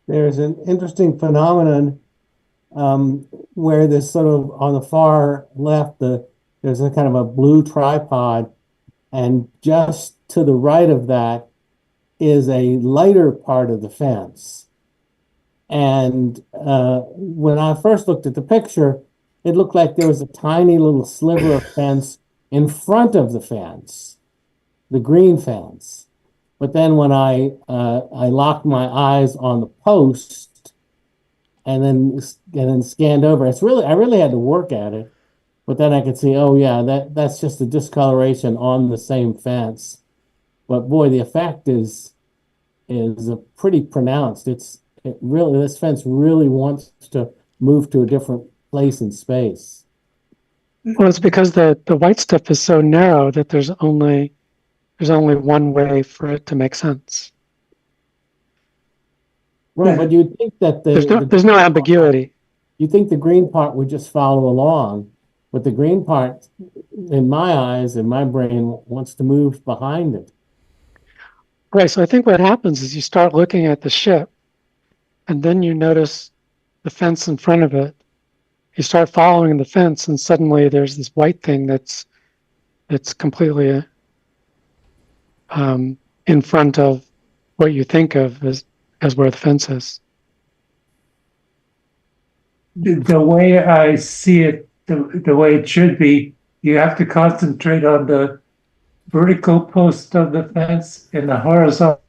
There's an interesting phenomenon where this sort of on the far left, there's a kind of a blue tripod, and just to the right of that is a lighter part of the fence. And when I first looked at the picture, it looked like there was a tiny little sliver of fence in front of the fence, the green fence. But then when I locked my eyes on the post and then scanned over, I really had to work at it. But then I could see, oh yeah, that's just a discoloration on the same fence. But boy, the effect is pretty pronounced. This fence really wants to move to a different place in space. Well, it's because the white stuff is so narrow that there's only one way for it to make sense. Right, but you'd think that there's no ambiguity. You think the green part would just follow along, but the green part, in my eyes, in my brain, wants to move behind it. Right. So I think what happens is you start looking at the ship, and then you notice the fence in front of it. You start following the fence, and suddenly there's this white thing that's completely in front of what you think of as where the fence is. The way I see it, the way it should be, you have to concentrate on the vertical post of the fence and the horizontal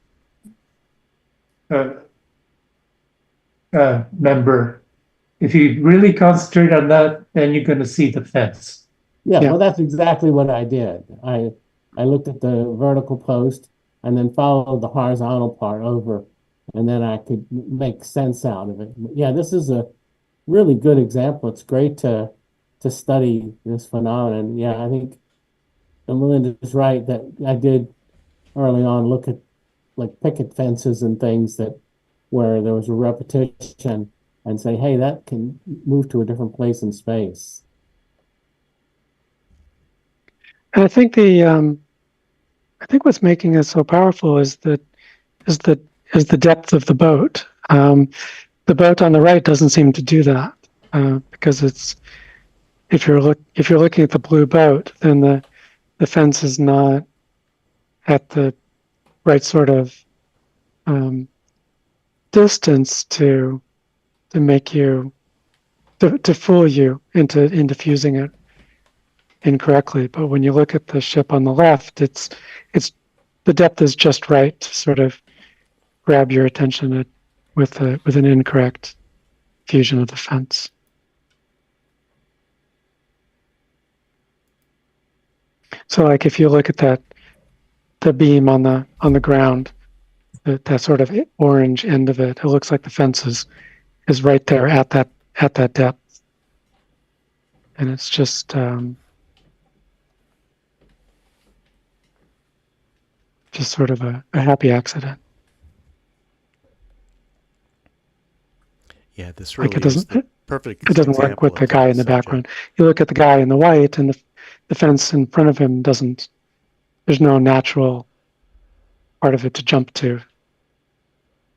member. If you really concentrate on that, then you're going to see the fence. Yeah, well, that's exactly what I did. I looked at the vertical post and then followed the horizontal part over, and then I could make sense out of it. Yeah, this is a really good example. It's great to study this phenomenon. Yeah, I think Melinda is right that I did early on look at like picket fences and things where there was a repetition and say, hey, that can move to a different place in space. And I think what's making it so powerful is the depth of the boat. The boat on the right doesn't seem to do that because if you're looking at the blue boat, then the fence is not at the right sort of distance to make you to fool you into fusing it incorrectly. But when you look at the ship on the left, it's the depth is just right to sort of grab your attention with an incorrect fusion of the fence. So like if you look at the beam on the ground, that sort of orange end of it, it looks like the fence is right there at that depth. And it's just sort of a happy accident. Yeah, this really like is the perfect It doesn't work with the guy in the background. You look at the guy in the white, and the fence in front of him doesn't. There's no natural part of it to jump to.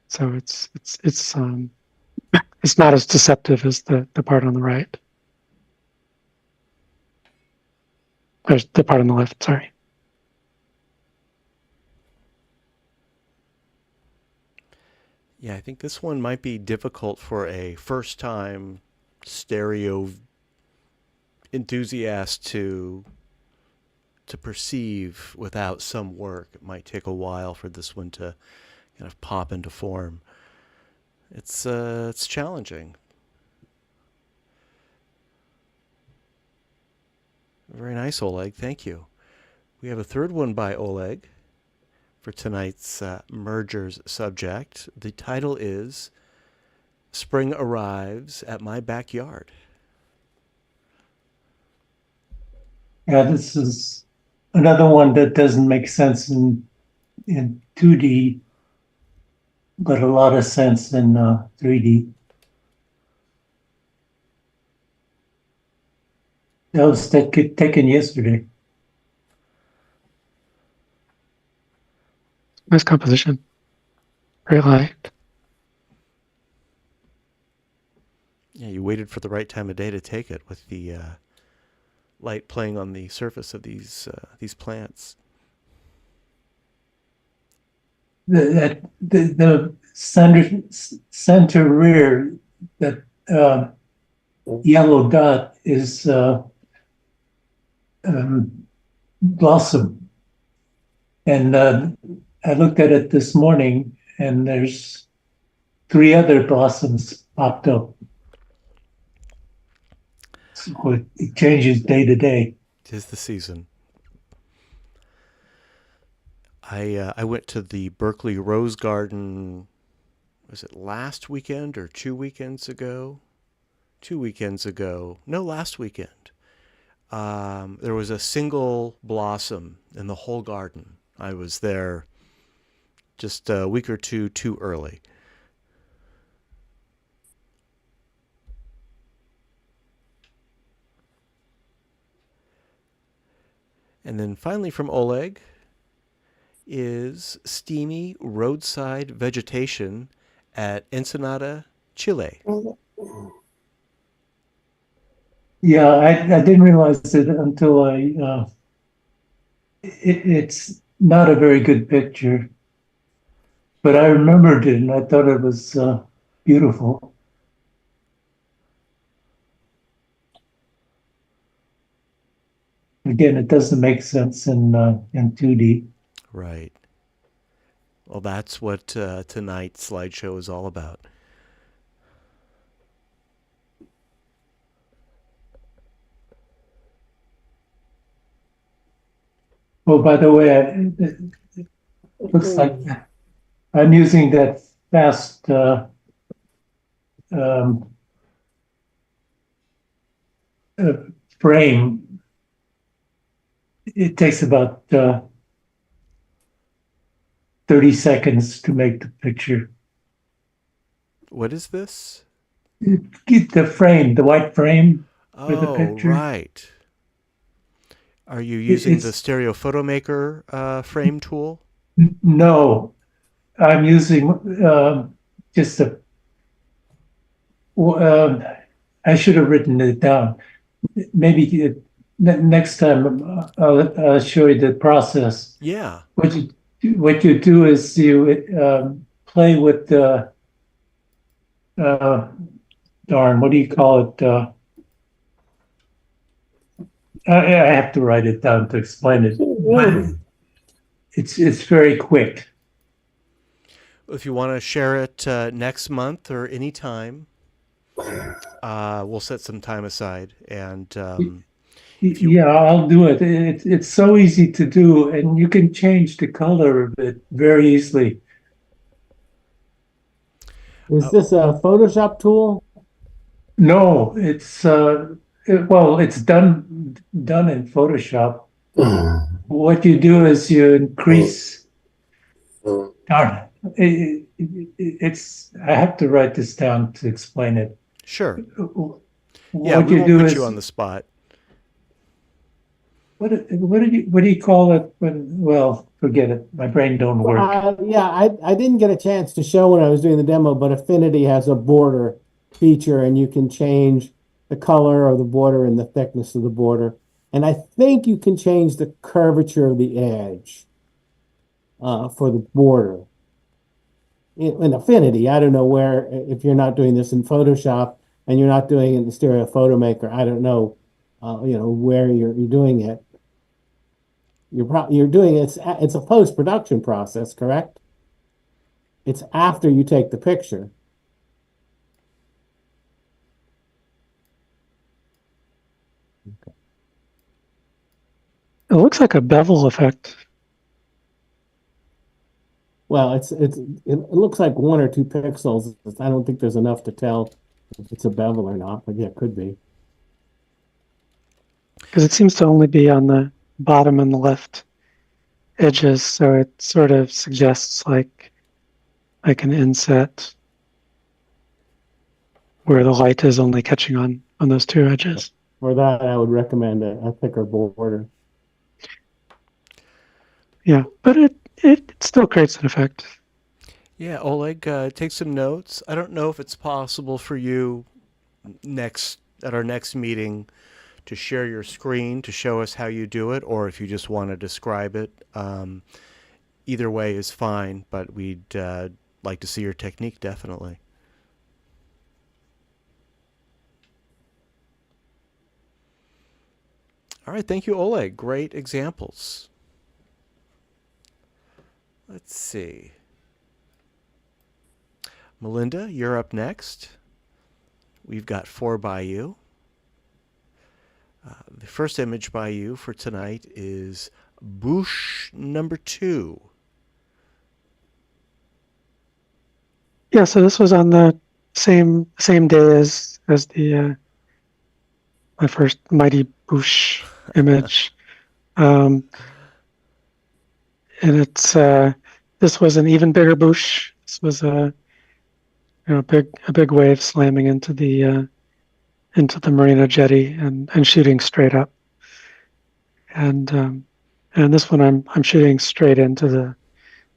So it's not as deceptive as the part on the right. Or the part on the left, sorry. Yeah, I think this one might be difficult for a first-time stereo enthusiast to to perceive without some work. It might take a while for this one to kind of pop into form. It's challenging. Very nice, Oleg. Thank you. We have a third one by Oleg for tonight's mergers subject. The title is Spring Arrives at My Backyard. Yeah, this is another one that doesn't make sense in 2D, but a lot of sense in 3D. That was taken yesterday. Nice composition. Very light. Yeah, you waited for the right time of day to take it with the light playing on the surface of these plants. The center rear, that yellow dot is blossom, and I looked at it this morning, and there's 3 other blossoms popped up. So it changes day to day. 'Tis the season. I went to the Berkeley Rose Garden, was it last weekend or 2 weekends ago? 2 weekends ago. No, last weekend. There was a single blossom in the whole garden. I was there just a week or two too early. And then finally from Oleg is steamy roadside vegetation at Ensenada, Chile. Yeah, I didn't realize it until it's not a very good picture, but I remembered it and I thought it was beautiful. Again, it doesn't make sense in 2D. Right. Well, that's what tonight's slideshow is all about. Oh, by the way, it looks like I'm using that fast frame. It takes about 30 seconds to make the picture. What is this? Get the frame, the white frame for the Oh, picture. right. Are you using the It's- Stereo Photo Maker frame tool? No, I'm using just a. I should have written it down. Maybe next time I'll show you the process. Yeah. What you do is you play with the darn, what do you call it? I have to write it down to explain it. But it's very quick. If you want to share it next month or any time, we'll set some time aside. And Yeah, I'll do it. It's so easy to do, and you can change the color of it very easily. Is this a Photoshop tool? No, it's it's done in Photoshop. What you do is you increase. Darn it. It's. I have to write this down to explain it. sure. What Yeah, we you won't do put is you on the spot. what do you call it when? Well, forget it. My brain don't work. Yeah, I didn't get a chance to show when I was doing the demo, but Affinity has a border feature, and you can change the color of the border and the thickness of the border. And I think you can change the curvature of the edge for the border. In Affinity, I don't know where, if you're not doing this in Photoshop and you're not doing it in the Stereo Photo Maker, I don't know, where you're doing it. you're doing it's a post-production process, correct? It's after you take the picture. It looks like a bevel effect. Well, it looks like 1 or 2 pixels. I don't think there's enough to tell if it's a bevel or not, but yeah, it could be. Because it seems to only be on the bottom and the left edges, so it sort of suggests like an inset where the light is only catching on those two edges. For that, I would recommend a thicker border. Yeah, but it still creates an effect. Yeah, Oleg, take some notes. I don't know if it's possible for you at our next meeting to share your screen to show us how you do it, or if you just want to describe it. Either way is fine, but we'd like to see your technique, definitely. All right, thank you, Oleg. Great examples. Let's see. Melinda, you're up next. We've got 4 by you. The first image by you for tonight is bush number 2. Yeah, so this was on the same day as the my first mighty bush image, and it's this was an even bigger bush. This was a big wave slamming into the marina jetty and shooting straight up, and this one I'm shooting straight into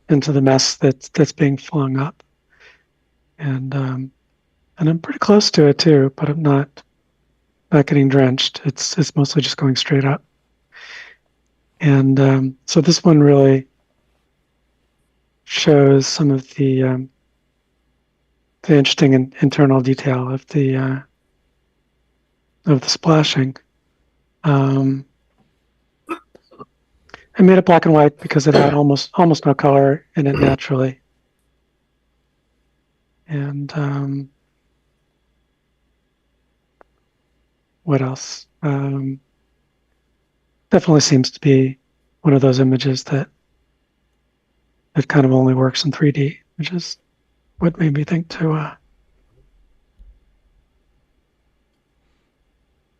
the mess that's being flung up, and I'm pretty close to it too, but I'm not getting drenched. It's mostly just going straight up. And so this one really shows some of the interesting internal detail of the splashing. I made it black and white because it had almost no color in it naturally. And what else? Definitely seems to be one of those images that kind of only works in 3D, which is what made me think to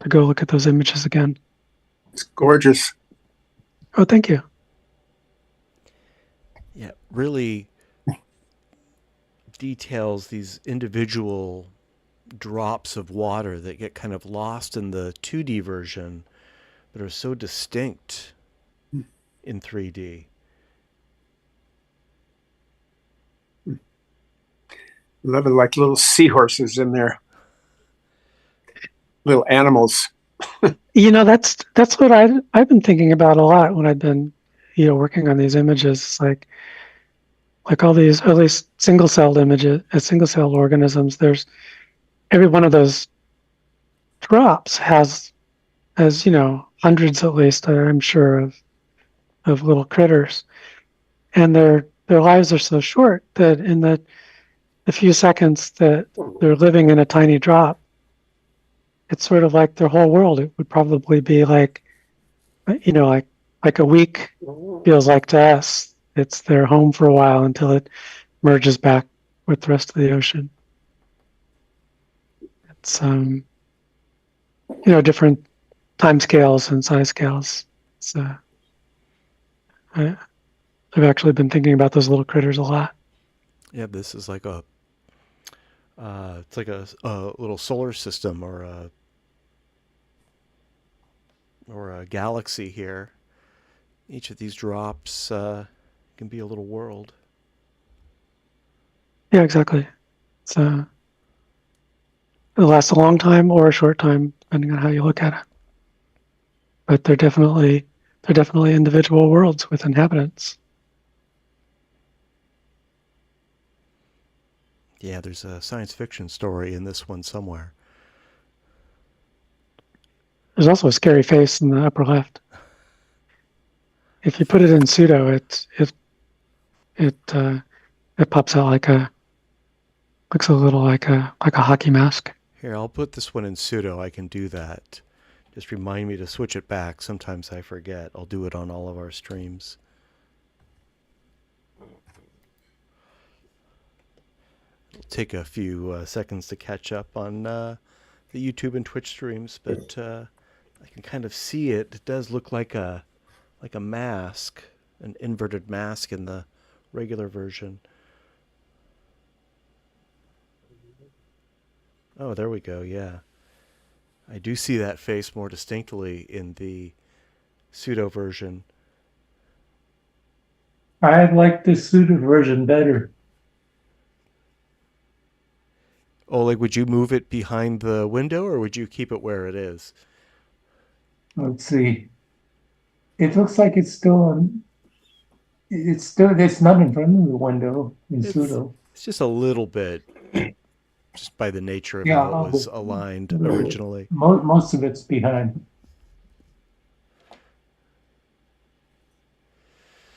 go look at those images again. It's gorgeous. Oh, thank you. Yeah, really details these individual drops of water that get kind of lost in the 2D version, but are so distinct in 3D. Love it, like little seahorses in there, little animals. That's what I've been thinking about a lot when I've been working on these images. Like all these, at least single-celled images, single-celled organisms. There's every one of those drops has hundreds at least, I'm sure, of little critters, and their lives are so short that in the few seconds that they're living in a tiny drop, it's sort of like their whole world. It would probably be like a week feels like to us. It's their home for a while until it merges back with the rest of the ocean. It's different time scales and size scales. So I've actually been thinking about those little critters a lot. Yeah, this is like it's like a little solar system or a galaxy here. Each of these drops can be a little world. Yeah, exactly. So it lasts a long time or a short time, depending on how you look at it. But they're definitely individual worlds with inhabitants. Yeah, there's a science fiction story in this one somewhere. There's also a scary face in the upper left. if you put it in pseudo, it pops out looks a little like a hockey mask. Here, I'll put this one in pseudo. I can do that. Just remind me to switch it back. Sometimes I forget. I'll do it on all of our streams. It'll take a few seconds to catch up on the YouTube and Twitch streams, but I can kind of see it. It does look like a mask, an inverted mask in the regular version. Oh, there we go. Yeah. I do see that face more distinctly in the pseudo version. I like the pseudo version better. Oleg, would you move it behind the window or would you keep it where it is? Let's see. It looks like it's not in front of the window in pseudo. It's just a little bit, just by the nature of Yeah, how it was aligned originally. Most of it's behind.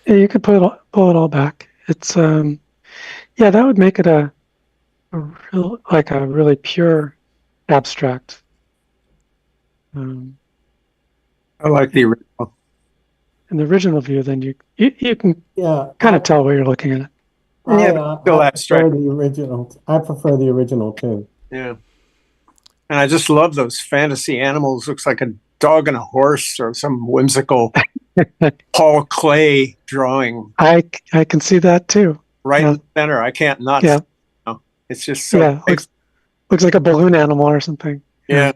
Yeah, you could pull it all back. It's yeah, that would make it a really pure abstract. I like the original. In the original view, then you can Yeah, kind of tell where you're looking at it. Yeah, still I abstract. prefer the original. I prefer the original too. Yeah. And I just love those fantasy animals. Looks like a dog and a horse or some whimsical Paul Clay drawing I can see that too. right Yeah. in the center. I can't not. Yeah. It's just so. Yeah, looks like a balloon animal or something. Yeah.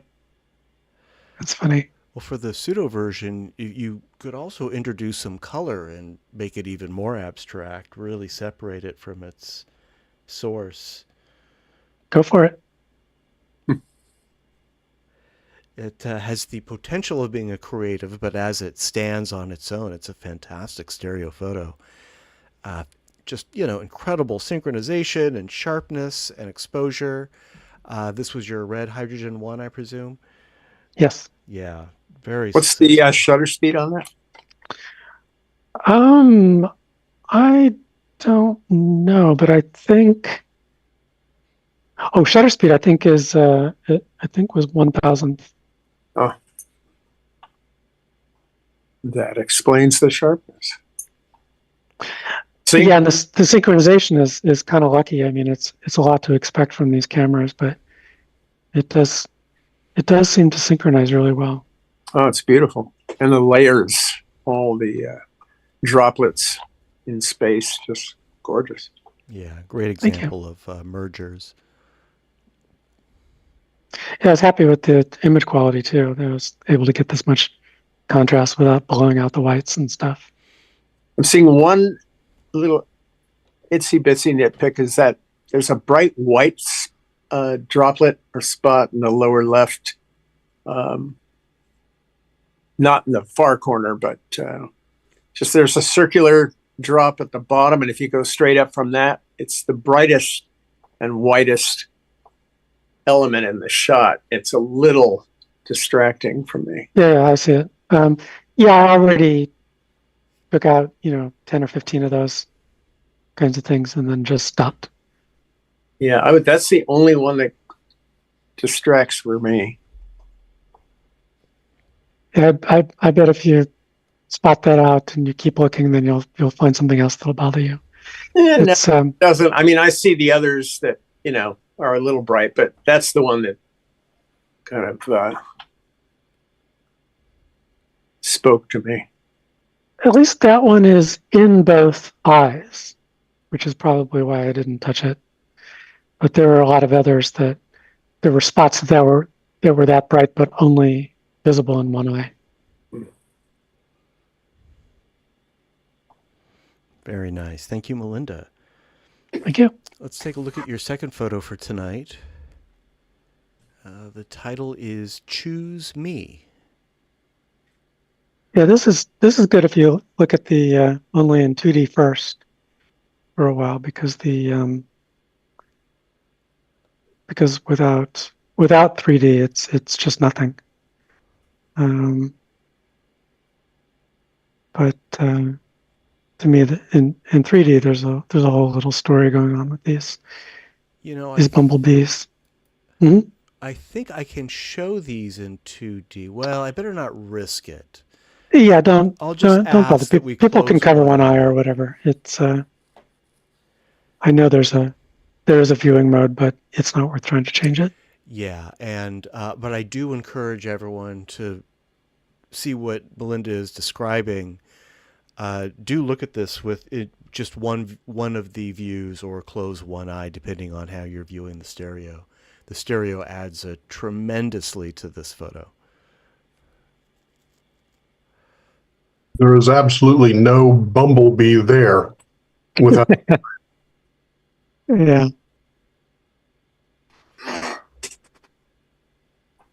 That's funny. Well, for the pseudo version, you could also introduce some color and make it even more abstract, really separate it from its source. Go for it. It has the potential of being a creative, but as it stands on its own, it's a fantastic stereo photo. Just, incredible synchronization and sharpness and exposure. This was your red hydrogen one, I presume? Yes. Yeah, very What's the shutter speed on that? I don't know, but I think. Oh, shutter speed, I think was 1,000th. Oh, that explains the sharpness. See? Yeah, and the synchronization is kind of lucky. I mean, it's a lot to expect from these cameras, but it does seem to synchronize really well. Oh, it's beautiful. And the layers, all the droplets in space, just gorgeous. Yeah, great example of mergers. Yeah, I was happy with the image quality too. I was able to get this much contrast without blowing out the whites and stuff. I'm seeing one little itsy bitsy nitpick is that there's a bright white droplet or spot in the lower left, not in the far corner, but just there's a circular drop at the bottom, and if you go straight up from that, it's the brightest and whitest element in the shot. It's a little distracting for me. Yeah, I see it. Yeah, I already took out 10 or 15 of those kinds of things and then just stopped. Yeah, that's the only one that distracts for me. Yeah, I bet if you spot that out and you keep looking, then you'll find something else that'll bother you. Yeah, It's doesn't. I mean, I see the others that are a little bright, but that's the one that kind of spoke to me. at least that one is in both eyes, which is probably why I didn't touch it. But there were a lot of others that there were spots that were that bright, but only visible in one eye. Very nice. Thank you, Melinda. Thank you. Let's take a look at your second photo for tonight. The title is Choose Me. Yeah, this is good if you look at the only in 2D first for a while, because because without 3D it's just nothing. But But to me, in 3D, there's a whole little story going on with these bumblebees. Mm-hmm. I think I can show these in 2D. Well, I better not risk it. Yeah, don't ask bother. that we People can close cover one eye or eye. whatever. It's I know there is a viewing mode, but it's not worth trying to change it. Yeah, and but I do encourage everyone to see what Melinda is describing. Do look at this with just one of the views, or close one eye, depending on how you're viewing the stereo. The stereo adds tremendously to this photo. There is absolutely no bumblebee there without. Yeah,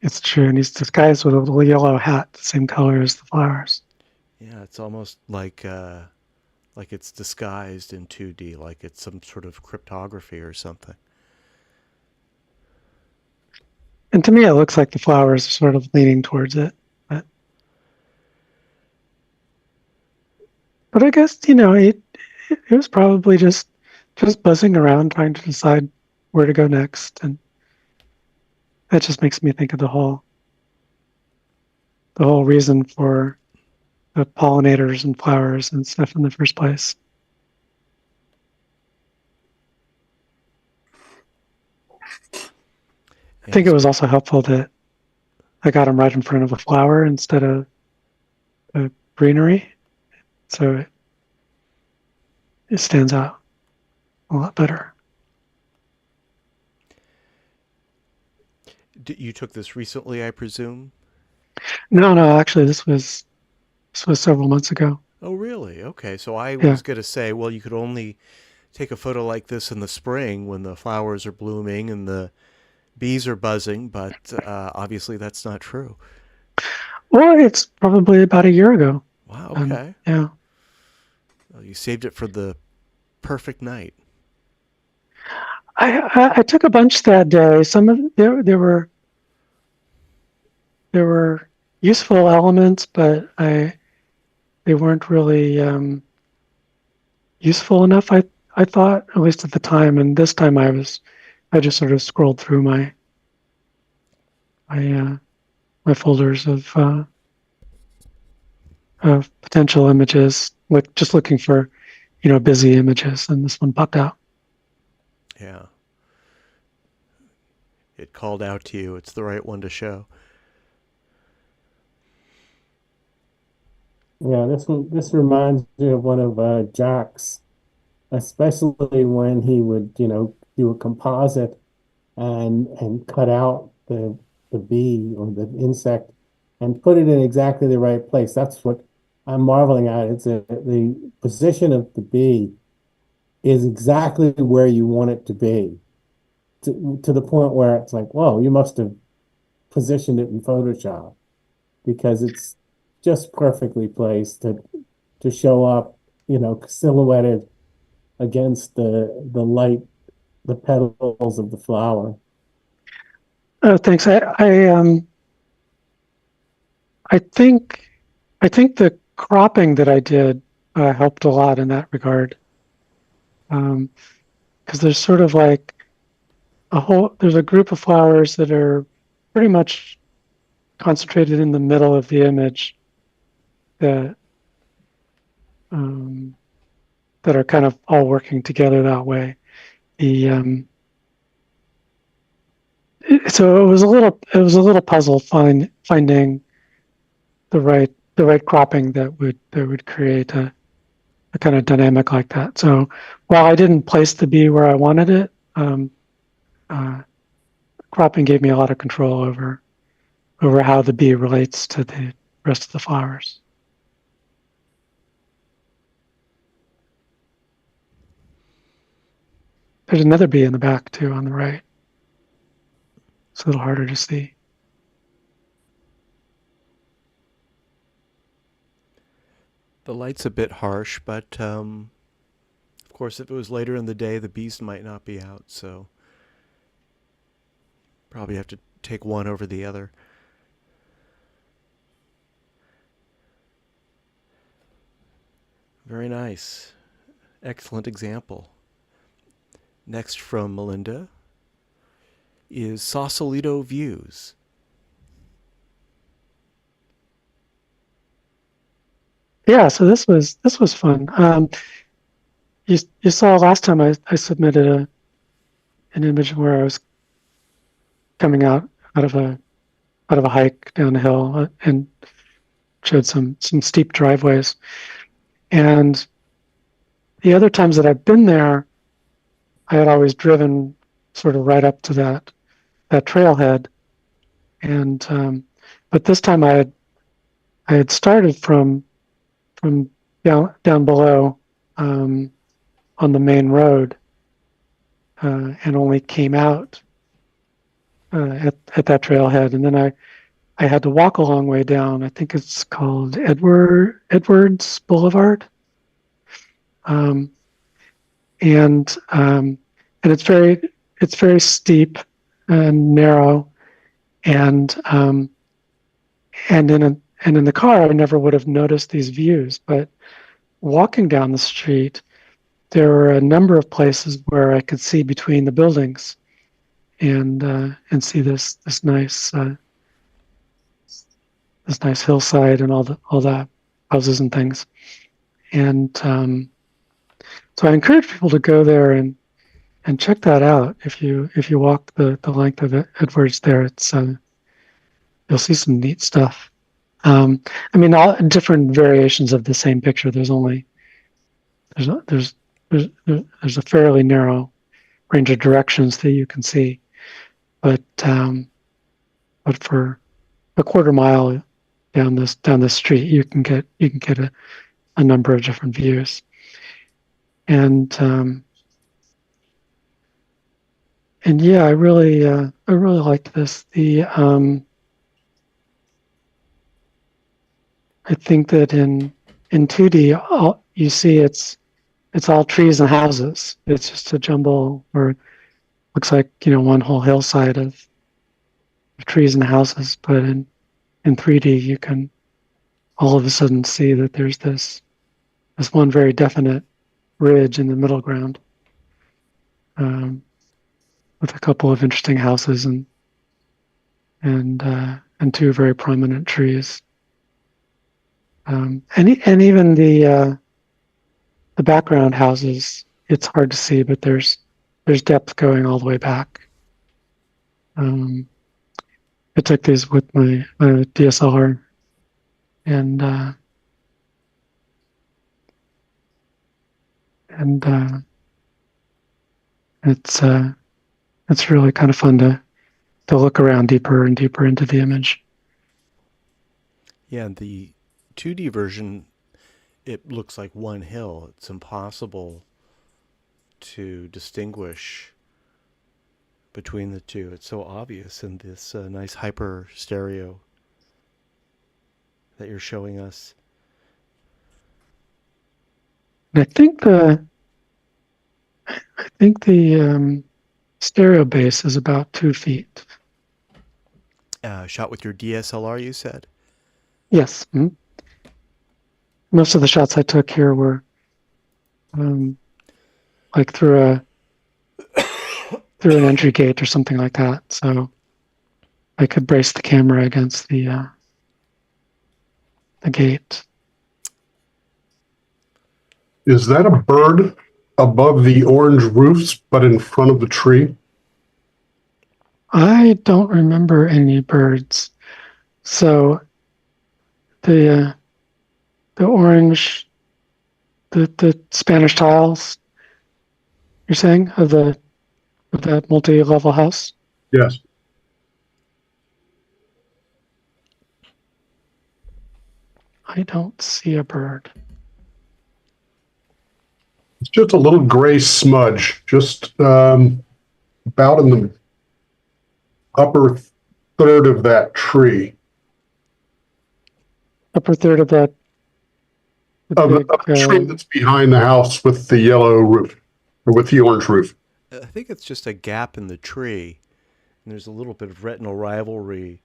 it's true, and he's disguised with a little yellow hat, the same color as the flowers. Yeah, it's almost like it's disguised in 2D, like it's some sort of cryptography or something. And to me, it looks like the flowers are sort of leaning towards it. But I guess, it was probably just buzzing around trying to decide where to go next. And that just makes me think of the whole reason for the pollinators and flowers and stuff in the first place. I think it was also helpful that I got him right in front of a flower instead of a greenery. So it stands out a lot better. You took this recently, I presume? No, actually, this was several months ago. Oh, really? Okay. So I was going to say, well, you could only take a photo like this in the spring when the flowers are blooming and the bees are buzzing, but obviously that's not true. Well, it's probably about a year ago. Wow, okay. Yeah. Well, you saved it for the perfect night. I took a bunch that day. Some of there were useful elements, but they weren't really useful enough. I thought, at least at the time, and this time I just sort of scrolled through my folders of potential images, just looking for busy images, and this one popped out. Yeah. It called out to you. It's the right one to show. Yeah, this reminds me of one of Jack's, especially when he would, do a composite and cut out the bee or the insect and put it in exactly the right place. That's what I'm marveling at. It's the position of the bee is exactly where you want it to be, to the point where it's like, whoa, you must have positioned it in Photoshop, because it's just perfectly placed to show up, silhouetted against the light, the petals of the flower. Oh, thanks. I think the cropping that I did helped a lot in that regard, because there's sort of like there's a group of flowers that are pretty much concentrated in the middle of the image that that are kind of all working together that way. So it was a little puzzle finding the right cropping that would create a kind of dynamic like that. So while I didn't place the bee where I wanted it, cropping gave me a lot of control over how the bee relates to the rest of the flowers. There's another bee in the back too on the right. It's a little harder to see. The light's a bit harsh, but of course, if it was later in the day, the bees might not be out, so probably have to take one over the other. Very nice. Excellent example. Next from Melinda is Sausalito Views. Yeah, so this was fun. You saw last time I submitted an image where I was coming out of a hike down a hill and showed some steep driveways. And the other times that I've been there, I had always driven sort of right up to that trailhead. And but this time I had started from down below on the main road and only came out at that trailhead, and then I had to walk a long way down. I think it's called Edwards Boulevard, um, and it's very steep and narrow, and in the car I never would have noticed these views, but walking down the street, there were a number of places where I could see between the buildings and see this nice hillside and all the houses and things. And so I encourage people to go there and check that out. If you walk the length of Edwards there, it's you'll see some neat stuff. I mean, all different variations of the same picture. There's a fairly narrow range of directions that you can see, but for a quarter mile down this street, you can get a number of different views, and yeah, I really liked this. I think that in 2D, you see it's all trees and houses. It's just a jumble, or looks like one whole hillside of trees and houses. But in 3D, you can all of a sudden see that there's this one very definite ridge in the middle ground, with a couple of interesting houses and two very prominent trees. And even the background houses, it's hard to see, but there's depth going all the way back. I took these with my DSLR, and it's really kind of fun to look around deeper and deeper into the image. Yeah, the 2D version, it looks like one hill. It's impossible to distinguish between the two. It's so obvious in this nice hyper stereo that you're showing us. And I think the stereo base is about 2 feet. Shot with your DSLR, you said? Yes. Mm-hmm. Most of the shots I took here were like through an entry gate or something like that, so I could brace the camera against the gate. Is that a bird above the orange roofs, but in front of the tree? I don't remember any birds. So the orange, the Spanish tiles, you're saying, of that multi-level house? Yes. I don't see a bird. It's just a little gray smudge, just about in the upper third of that tree. Upper third of that. Of the tree that's behind the house with the yellow roof, or with the orange roof. I think it's just a gap in the tree, and there's a little bit of retinal rivalry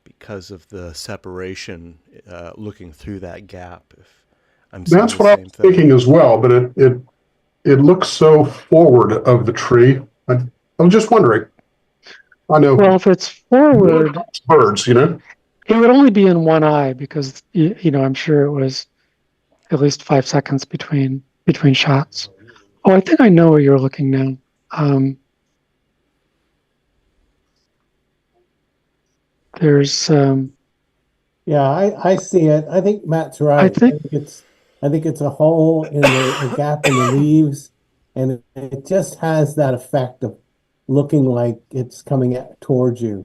because of the separation looking through that gap. I'm seeing That's the what I same was thing. thinking as well, but it looks so forward of the tree. I'm just wondering. I know Well, if it's forward, birds, you know. it would only be in one eye because you know I'm sure it was at least 5 seconds between shots. Oh, I think I know where you're looking now. There's Yeah, I see it. I think Matt's I right. think I think it's a hole in a gap in the leaves, and it just has that effect of looking like it's coming towards you.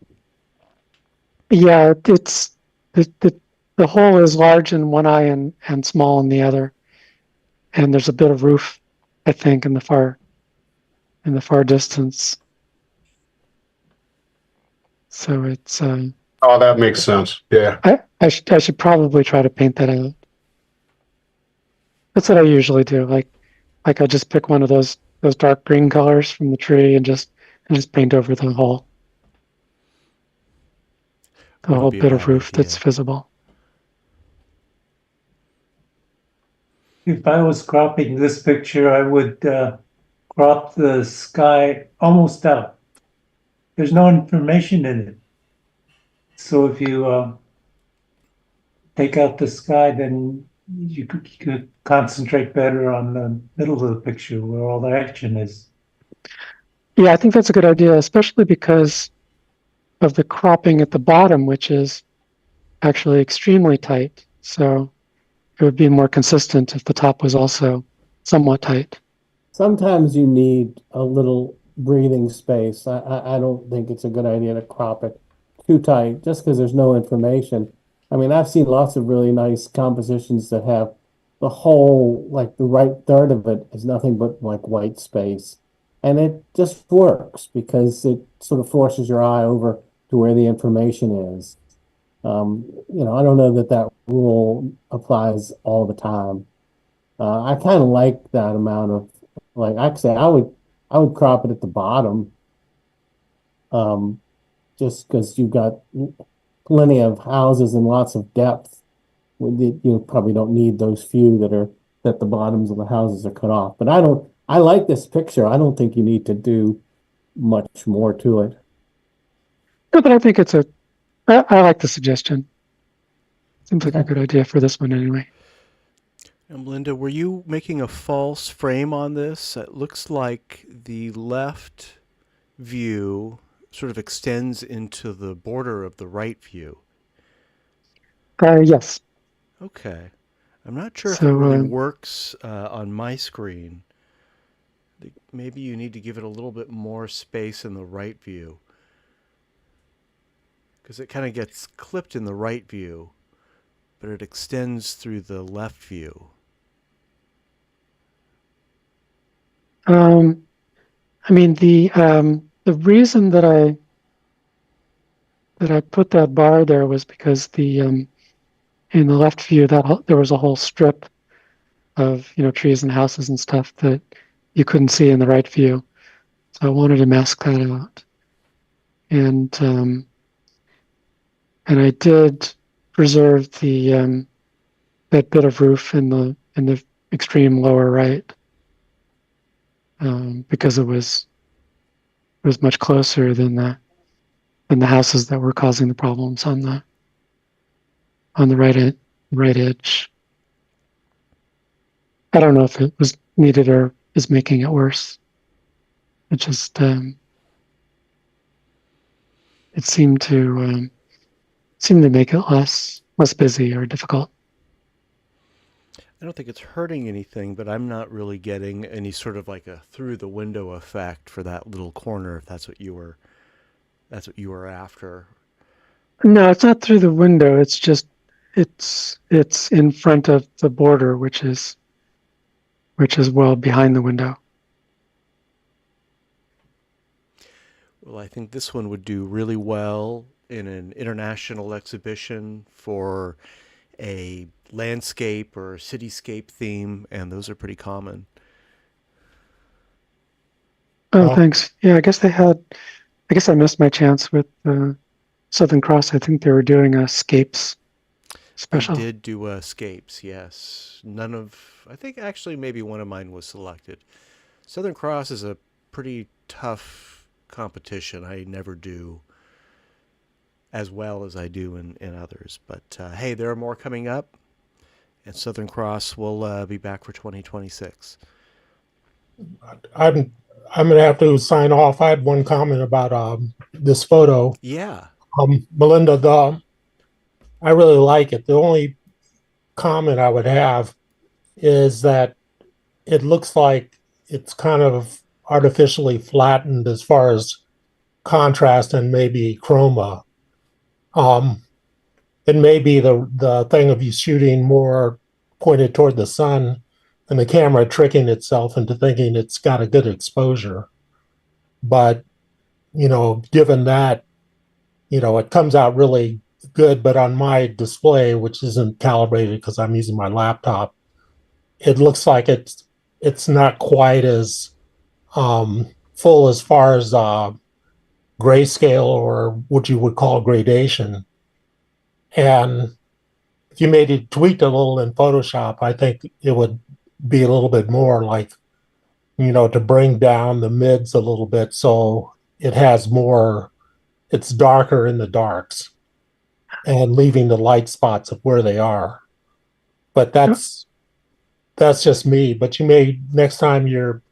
yeah, it's the hole is large in one eye and small in the other, and there's a bit of roof, I think, in the far distance. So it's Oh, that makes sense. Yeah. I should probably try to paint that out. That's what I usually do. Like I just pick one of those dark green colors from the tree and just paint over the whole Would be a bit of bad roof idea. that's visible. If I was cropping this picture, I would crop the sky almost out. There's no information in it. So if you take out the sky, then you could concentrate better on the middle of the picture where all the action is. Yeah, I think that's a good idea, especially because of the cropping at the bottom, which is actually extremely tight. So it would be more consistent if the top was also somewhat tight. Sometimes you need a little breathing space. I don't think it's a good idea to crop it too tight just because there's no information. I mean, I've seen lots of really nice compositions that have the whole, like the right third of it is nothing but like white space. And it just works because it sort of forces your eye over to where the information is. I don't know that that rule applies all the time. I kind of like that amount of, like actually I would crop it at the bottom, just because you've got plenty of houses and lots of depth. You probably don't need those few that the bottoms of the houses are cut off. But I like this picture. I don't think you need to do much more to it. No, but I think I like the suggestion. Seems like a good idea for this one anyway. Linda, were you making a false frame on this? It looks like the left view sort of extends into the border of the right view. Yes. Okay. I'm not sure if So, it really works on my screen. Maybe you need to give it a little bit more space in the right view, because it kind of gets clipped in the right view, but it extends through the left view. I mean the reason that I put that bar there was because in the left view that there was a whole strip of trees and houses and stuff that you couldn't see in the right view, so I wanted to mask that out, and I did preserve the that bit of roof in the extreme lower right, because it was much closer than the houses that were causing the problems on the right edge. I don't know if it was needed or is making it worse. It just it seemed to make it less busy or difficult. I don't think it's hurting anything, but I'm not really getting any sort of like a through the window effect for that little corner, if that's what you were after. No, it's not through the window. It's just it's in front of the border, which is well behind the window. Well, I think this one would do really well in an international exhibition for a landscape or cityscape theme, and those are pretty common. Oh, thanks. Yeah, I guess I missed my chance with Southern Cross. I think they were doing scapes. special. We did do escapes, yes. None of, I think actually maybe one of mine was selected. Southern Cross is a pretty tough competition. I never do as well as I do in others. But hey, there are more coming up, and Southern Cross will be back for 2026. I'm going to have to sign off. I had one comment about this photo. Yeah. Melinda, I really like it. The only comment I would have is that it looks like it's kind of artificially flattened as far as contrast and maybe chroma. It may be the thing of you shooting more pointed toward the sun and the camera tricking itself into thinking it's got a good exposure. But, given that, it comes out really good, but on my display, which isn't calibrated because I'm using my laptop, it looks like it's not quite as full as far as grayscale or what you would call gradation. And if you made it tweaked a little in Photoshop, I think it would be a little bit more like, to bring down the mids a little bit so it has more, it's darker in the darks and leaving the light spots of where they are. But that's just me. But you may, next time you're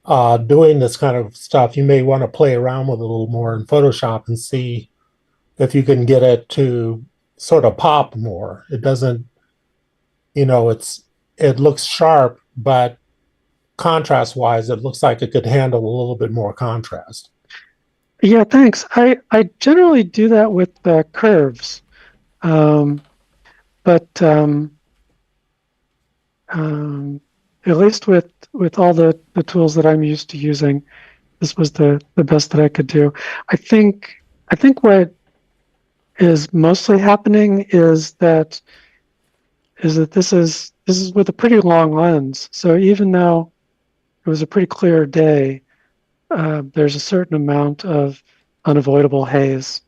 doing this kind of stuff, you may want to play around with it a little more in Photoshop and see if you can get it to sort of pop more. It doesn't, it looks sharp, but contrast wise, it looks like it could handle a little bit more contrast. Yeah, thanks. I generally do that with curves, but at least with all the tools that I'm used to using, this was the best that I could do. I think what is mostly happening is that this is with a pretty long lens. So even though it was a pretty clear day, there's a certain amount of unavoidable haze.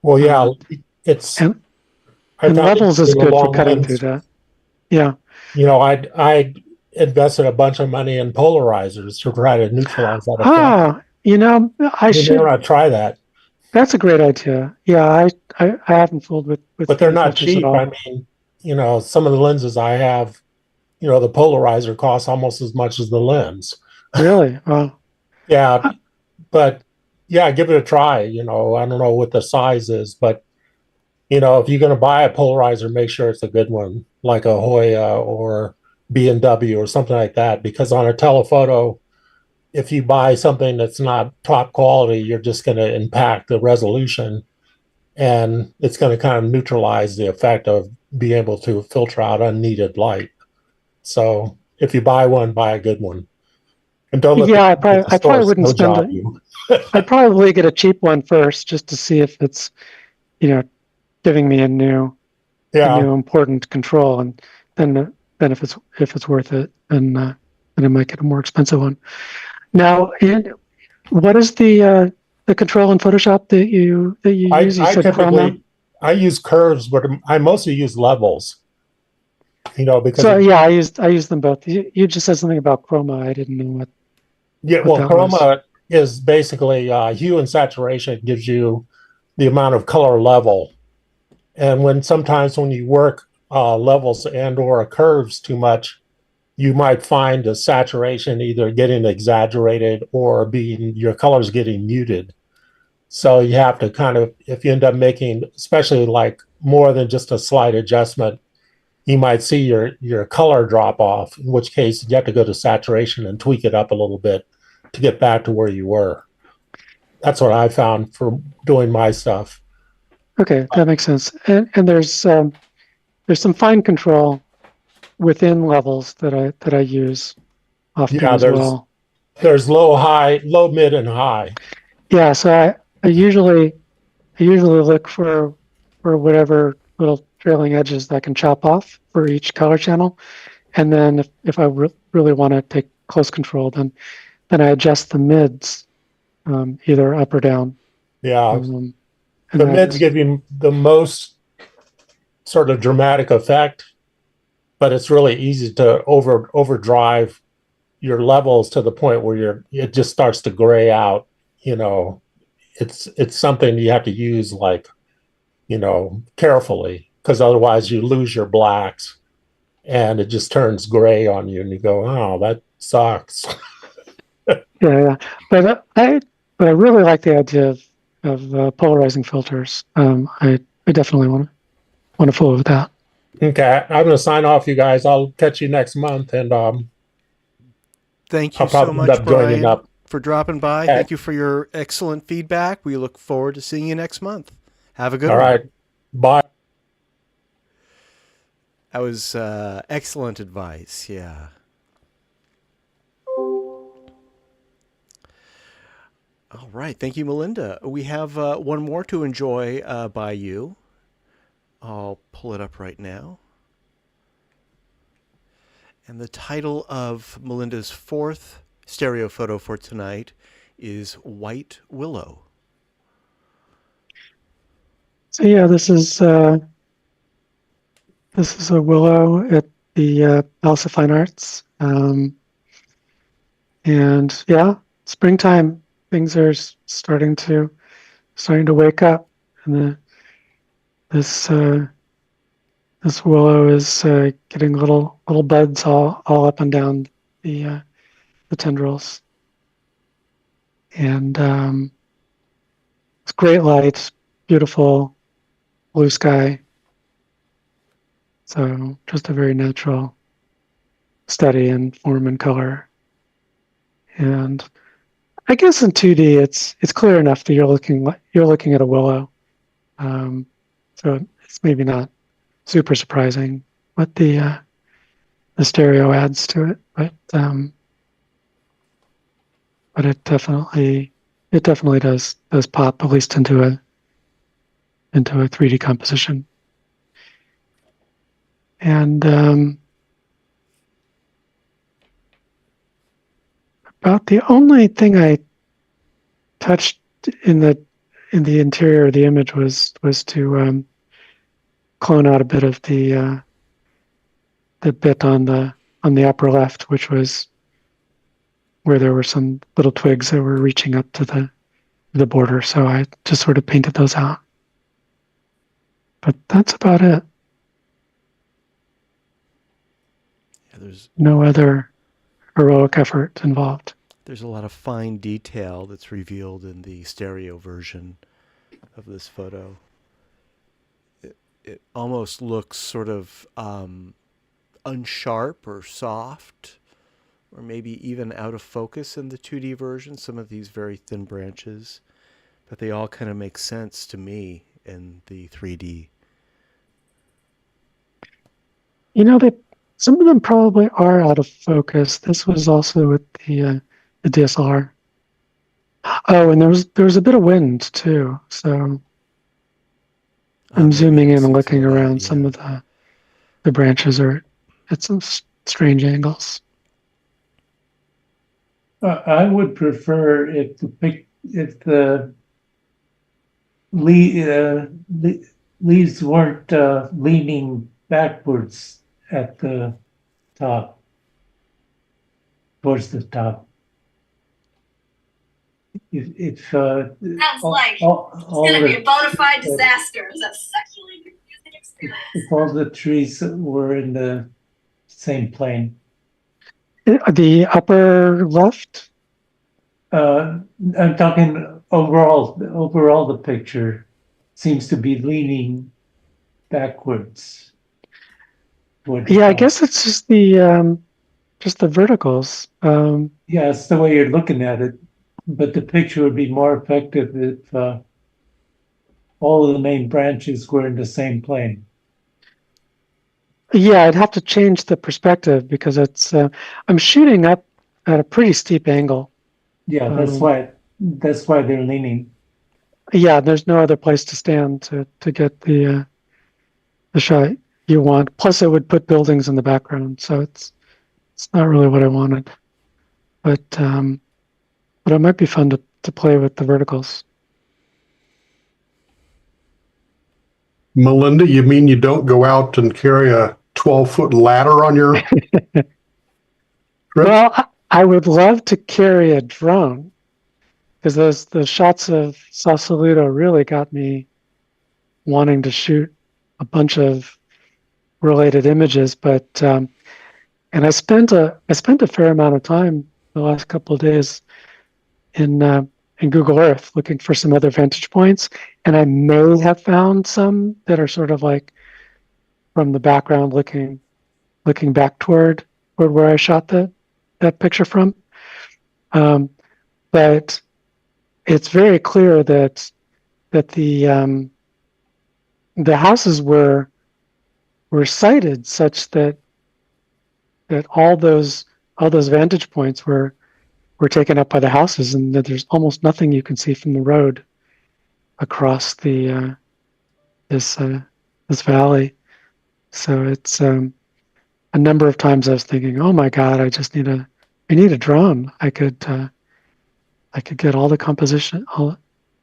Well, yeah, it's and levels is good for cutting through that. Yeah. I invested a bunch of money in polarizers to try to neutralize that effect. I should try that. That's a great idea. Yeah, I haven't fooled with but they're not filters at cheap. all. I mean, some of the lenses I have, the polarizer costs almost as much as the lens. Really? Wow. Yeah, but yeah, give it a try. I don't know what the size is, but if you're going to buy a polarizer, make sure it's a good one, like a Hoya or B&W or something like that, because on a telephoto, if you buy something that's not top quality, you're just going to impact the resolution, and it's going to kind of neutralize the effect of being able to filter out unneeded light. So if you buy one, buy a good one. And don't let I probably wouldn't spend it. I'd probably get a cheap one first just to see if it's, giving me a new important control, and then if it's worth it, then I might get a more expensive one. Now, what is the control in Photoshop that you use? You said chroma? I use curves, but I mostly use levels. Because I use them both. You just said something about chroma. I didn't know what. Yeah, well, chroma is basically hue and saturation. It gives you the amount of color level, and sometimes when you work levels and or curves too much, you might find the saturation either getting exaggerated or your colors getting muted. So you have to kind of, if you end up making, especially like more than just a slight adjustment, you might see your color drop off, in which case you have to go to saturation and tweak it up a little bit to get back to where you were. That's what I found for doing my stuff. Okay, that makes sense. And there's some fine control within levels that I use often as well. There's low, mid, and high. Yeah, so I usually look for whatever little trailing edges that I can chop off for each color channel, and then if I really want to take close control, then I adjust the mids, either up or down. Yeah, the mids give you the most sort of dramatic effect, but it's really easy to overdrive your levels to the point where it just starts to gray out. You know, it's something you have to use like, you know, carefully, because otherwise you lose your blacks and it just turns gray on you and you go, oh, that sucks. Yeah. But I really like the idea of polarizing filters. I definitely want to fool with that. Okay, I'm going to sign off, you guys. I'll catch you next month, and Thank you I'll so probably end much, up joining Brian, up. for dropping by. Okay. Thank you for your excellent feedback. We look forward to seeing you next month. Have a good All one. right, bye. That was excellent advice. Yeah. All right. Thank you, Melinda. We have one more to enjoy by you. I'll pull it up right now. And the title of Melinda's fourth stereo photo for tonight is White Willow. So yeah, this is a willow at the House of Fine Arts, and yeah, springtime. Things are starting to wake up, and this willow is getting little buds all up and down the tendrils, and it's great light, beautiful blue sky. So just a very natural study in form and color. And I guess in 2D, it's clear enough that you're looking at a willow. So it's maybe not super surprising what the stereo adds to it, but it definitely does pop, at least into a 3D composition. And about the only thing I touched in the interior of the image was to clone out a bit of the bit on the upper left, which was where there were some little twigs that were reaching up to the border. So I just sort of painted those out. But that's about it. Yeah, there's no other heroic effort involved. There's a lot of fine detail that's revealed in the stereo version of this photo. It almost looks sort of unsharp or soft, or maybe even out of focus in the 2D version, some of these very thin branches, but they all kind of make sense to me in the 3D. You know, some of them probably are out of focus. This was also with the DSLR. Oh, and there was a bit of wind too, so I'm zooming in and looking around. Some of the branches are at some strange angles. I would prefer if the leaves weren't leaning backwards at the top, towards the top. If sounds like it's going to be a bona fide disaster. It's a sexually confusing experience. If all the trees were in the same plane. The upper left? I'm talking overall. Overall, the picture seems to be leaning backwards. Yeah, I guess it's just the verticals. Yeah, it's the way you're looking at it. But the picture would be more effective if all of the main branches were in the same plane. Yeah, I'd have to change the perspective because it's I'm shooting up at a pretty steep angle. Yeah, that's why they're leaning. Yeah, there's no other place to stand to get the shot you want. Plus, it would put buildings in the background, so it's not really what I wanted. But it might be fun to play with the verticals. Melinda, you mean you don't go out and carry a 12-foot ladder on your trip? Well, I would love to carry a drone because the shots of Sausalito really got me wanting to shoot a bunch of related images. But and I spent a fair amount of time the last couple of days in Google Earth looking for some other vantage points, and I may have found some that are sort of like from the background looking back toward where I shot that picture from. But it's very clear that the houses were sited such that all those vantage points were taken up by the houses, and that there's almost nothing you can see from the road across the this valley. So it's a number of times I was thinking, oh my God, I need a drone. I could get all the composition,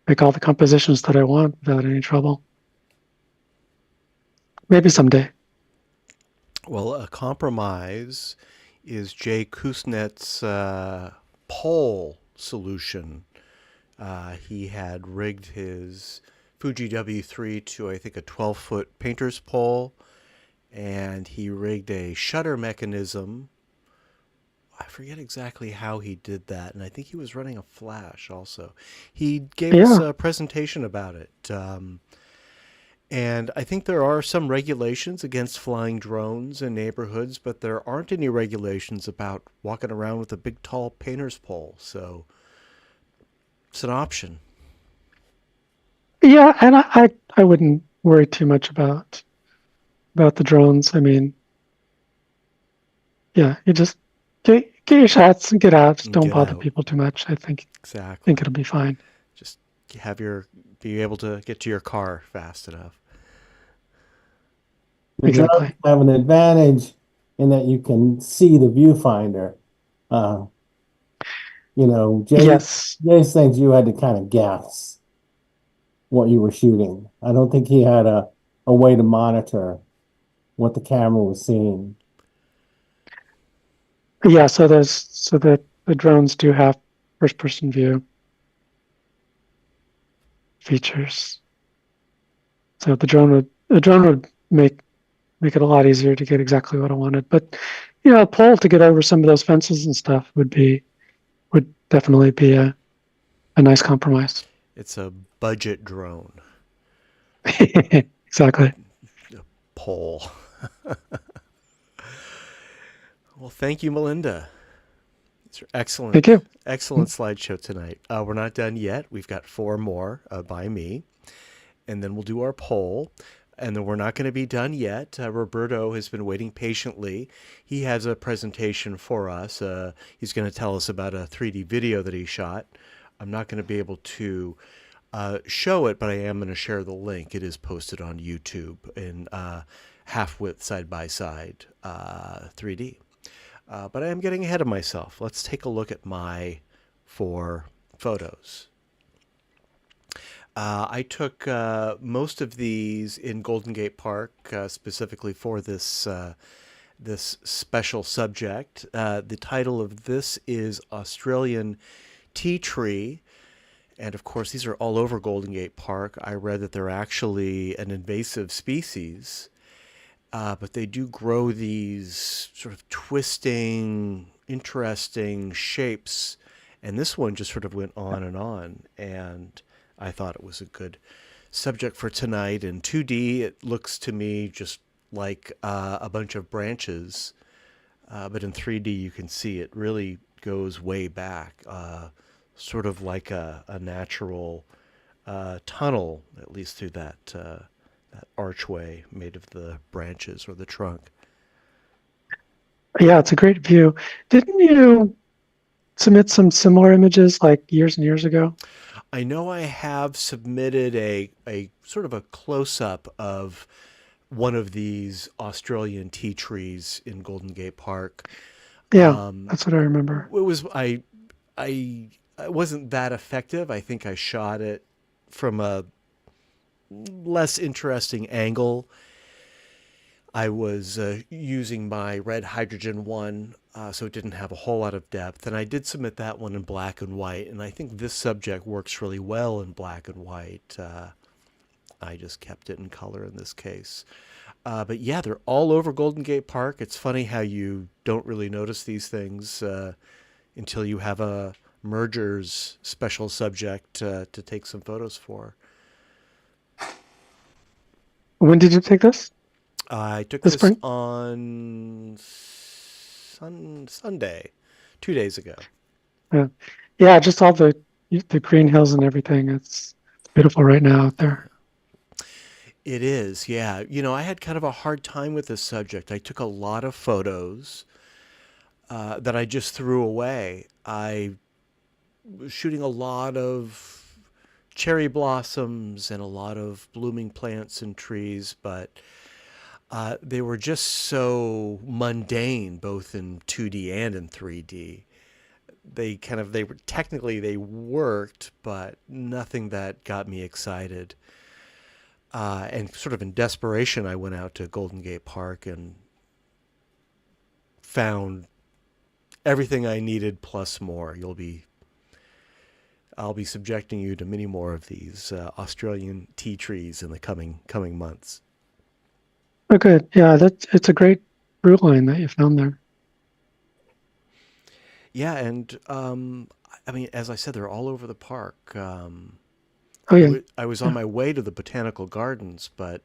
make all the compositions that I want without any trouble. Maybe someday. Well, a compromise is Jay Kusnet's pole solution. He had rigged his Fuji W3 to, I think, a 12-foot painter's pole, and he rigged a shutter mechanism. I forget exactly how he did that, and I think he was running a flash also. He gave us a presentation about it. And I think there are some regulations against flying drones in neighborhoods, but there aren't any regulations about walking around with a big, tall painter's pole. So it's an option. Yeah, and I wouldn't worry too much about the drones. I mean, yeah, you just get your shots and get out. Just don't bother people too much. I think it'll be fine. Just be able to get to your car fast enough. The drones have an advantage in that you can see the viewfinder. Jay's things you had to kind of guess what you were shooting. I don't think he had a way to monitor what the camera was seeing. Yeah, so the drones do have first-person view features. So the drone would make it a lot easier to get exactly what I wanted. But a pole to get over some of those fences and stuff would definitely be a nice compromise. It's a budget drone. Exactly. A pole. Well, thank you, Melinda. It's excellent. Thank you. Excellent slideshow tonight. We're not done yet. We've got 4 more by me, and then we'll do our poll. And then we're not going to be done yet. Roberto has been waiting patiently. He has a presentation for us. He's going to tell us about a 3D video that he shot. I'm not going to be able to show it, but I am going to share the link. It is posted on YouTube in half-width side-by-side 3D. But I am getting ahead of myself. Let's take a look at my 4 photos. I took most of these in Golden Gate Park, specifically for this special subject. The title of this is Australian Tea Tree. And of course, these are all over Golden Gate Park. I read that they're actually an invasive species, but they do grow these sort of twisting, interesting shapes. And this one just sort of went on, and I thought it was a good subject for tonight. In 2D, it looks to me just like a bunch of branches, but in 3D, you can see it really goes way back, sort of like a natural tunnel, at least through that archway made of the branches or the trunk. Yeah, it's a great view. Didn't you submit some similar images like years and years ago? I know I have submitted a sort of a close-up of one of these Australian tea trees in Golden Gate Park. Yeah, that's what I remember. It was I wasn't that effective. I think I shot it from a less interesting angle. I was using my red hydrogen one, so it didn't have a whole lot of depth. And I did submit that one in black and white. And I think this subject works really well in black and white. I just kept it in color in this case. But yeah, they're all over Golden Gate Park. It's funny how you don't really notice these things until you have a mergers special subject to take some photos for. When did you take this? I took This this spring? on Sunday, 2 days ago. Yeah, just all the green hills and everything. It's beautiful right now out there. It is, yeah. You know, I had kind of a hard time with this subject. I took a lot of photos that I just threw away. I was shooting a lot of cherry blossoms and a lot of blooming plants and trees, but they were just so mundane, both in 2D and in 3D. They were technically they worked, but nothing that got me excited. And sort of in desperation, I went out to Golden Gate Park and found everything I needed plus more. I'll be subjecting you to many more of these Australian tea trees in the coming months. Oh, good. Yeah, it's a great route line that you found there. Yeah, and I mean, as I said, they're all over the park. Oh yeah. I was on my way to the botanical gardens, but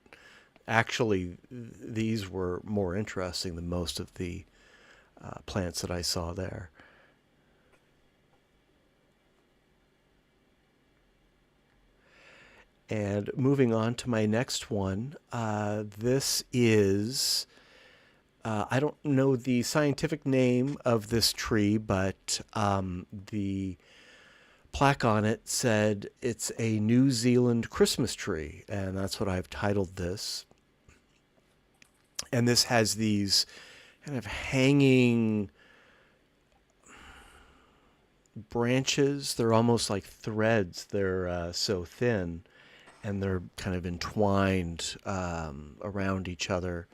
actually these were more interesting than most of the plants that I saw there. And moving on to my next one, this is, I don't know the scientific name of this tree, but the plaque on it said it's a New Zealand Christmas tree, and that's what I've titled this. And this has these kind of hanging branches. They're almost like threads. They're so thin, and they're kind of entwined around each other.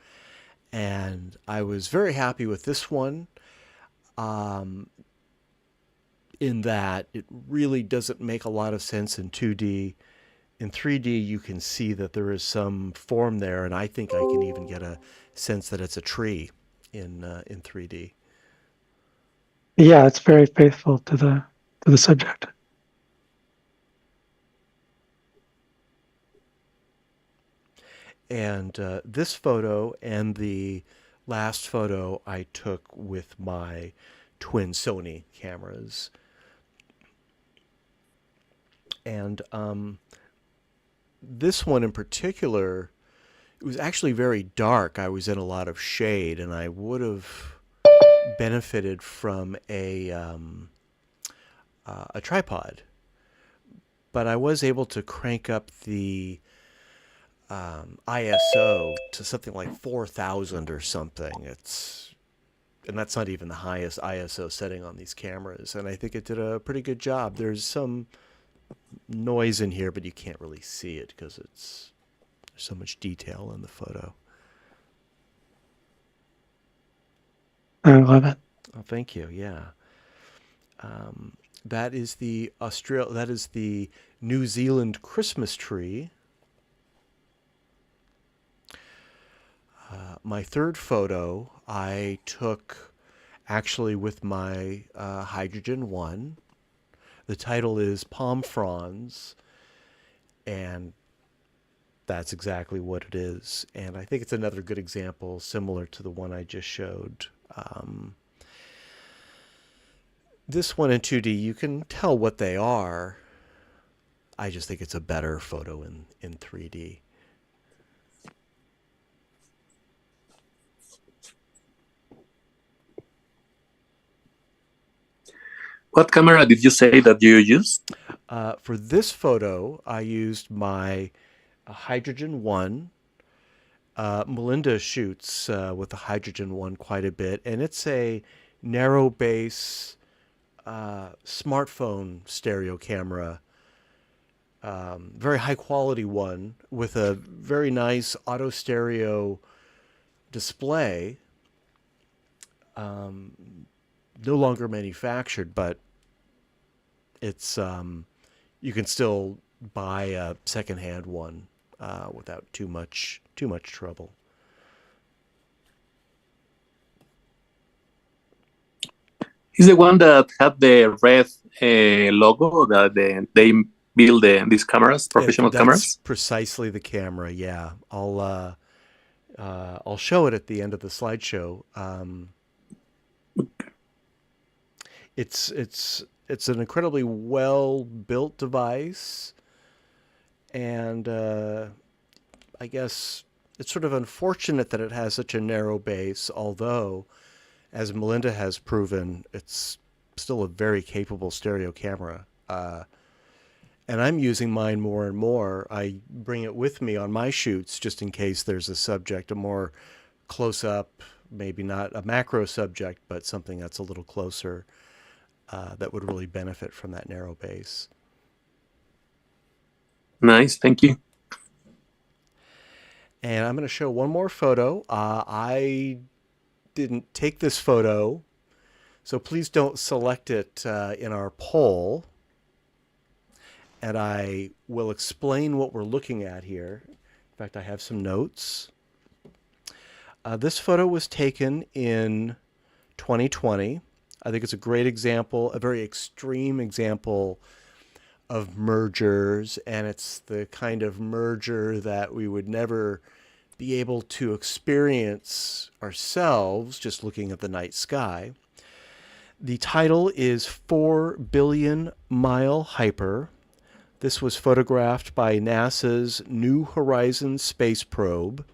And I was very happy with this one. In that it really doesn't make a lot of sense in 2D. In 3D, you can see that there is some form there, and I think I can even get a sense that it's a tree in 3D. Yeah, it's very faithful to the subject. And this photo and the last photo I took with my twin Sony cameras. And this one in particular, it was actually very dark. I was in a lot of shade, and I would have benefited from a tripod. But I was able to crank up the ISO to something like 4,000 or something. And that's not even the highest ISO setting on these cameras. And I think it did a pretty good job. There's some noise in here, but you can't really see it because there's so much detail in the photo. I love it. Oh, thank you. Yeah. That is the New Zealand Christmas tree. My third photo I took actually with my hydrogen one. The title is Palm Fronds, and that's exactly what it is. And I think it's another good example, similar to the one I just showed. This one in 2D, you can tell what they are. I just think it's a better photo in 3D. What camera did you say that you used? For this photo, I used my hydrogen one. Melinda shoots with the hydrogen one quite a bit, and it's a narrow base smartphone stereo camera very high quality one with a very nice auto stereo display. No longer manufactured, but it's you can still buy a secondhand one without too much trouble. Is the one that had the red logo that they build these cameras, professional That's cameras? precisely the camera. Yeah, I'll show it at the end of the slideshow. It's an incredibly well built device, and I guess it's sort of unfortunate that it has such a narrow base, although, as Melinda has proven, it's still a very capable stereo camera. And I'm using mine more and more. I bring it with me on my shoots just in case there's a subject, a more close up, maybe not a macro subject, but something that's a little closer that would really benefit from that narrow base. Nice, thank you. And I'm going to show one more photo. I didn't take this photo, so please don't select it in our poll. And I will explain what we're looking at here. In fact, I have some notes. This photo was taken in 2020. I think it's a great example, a very extreme example of mergers, and it's the kind of merger that we would never be able to experience ourselves just looking at the night sky. The title is 4 Billion Mile Hyper. This was photographed by NASA's New Horizons space probe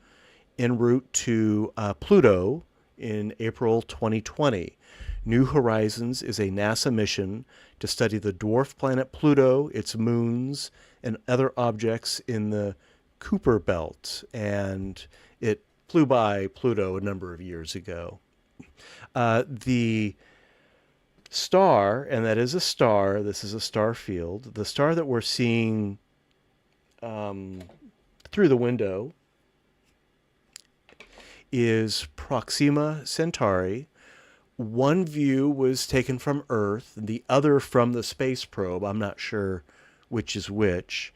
en route to Pluto in April 2020. New Horizons is a NASA mission to study the dwarf planet Pluto, its moons, and other objects in the Kuiper Belt, and it flew by Pluto a number of years ago. The star, and that is a star, this is a star field, the star that we're seeing through the window is Proxima Centauri. One view was taken from Earth, the other from the space probe. I'm not sure which is which,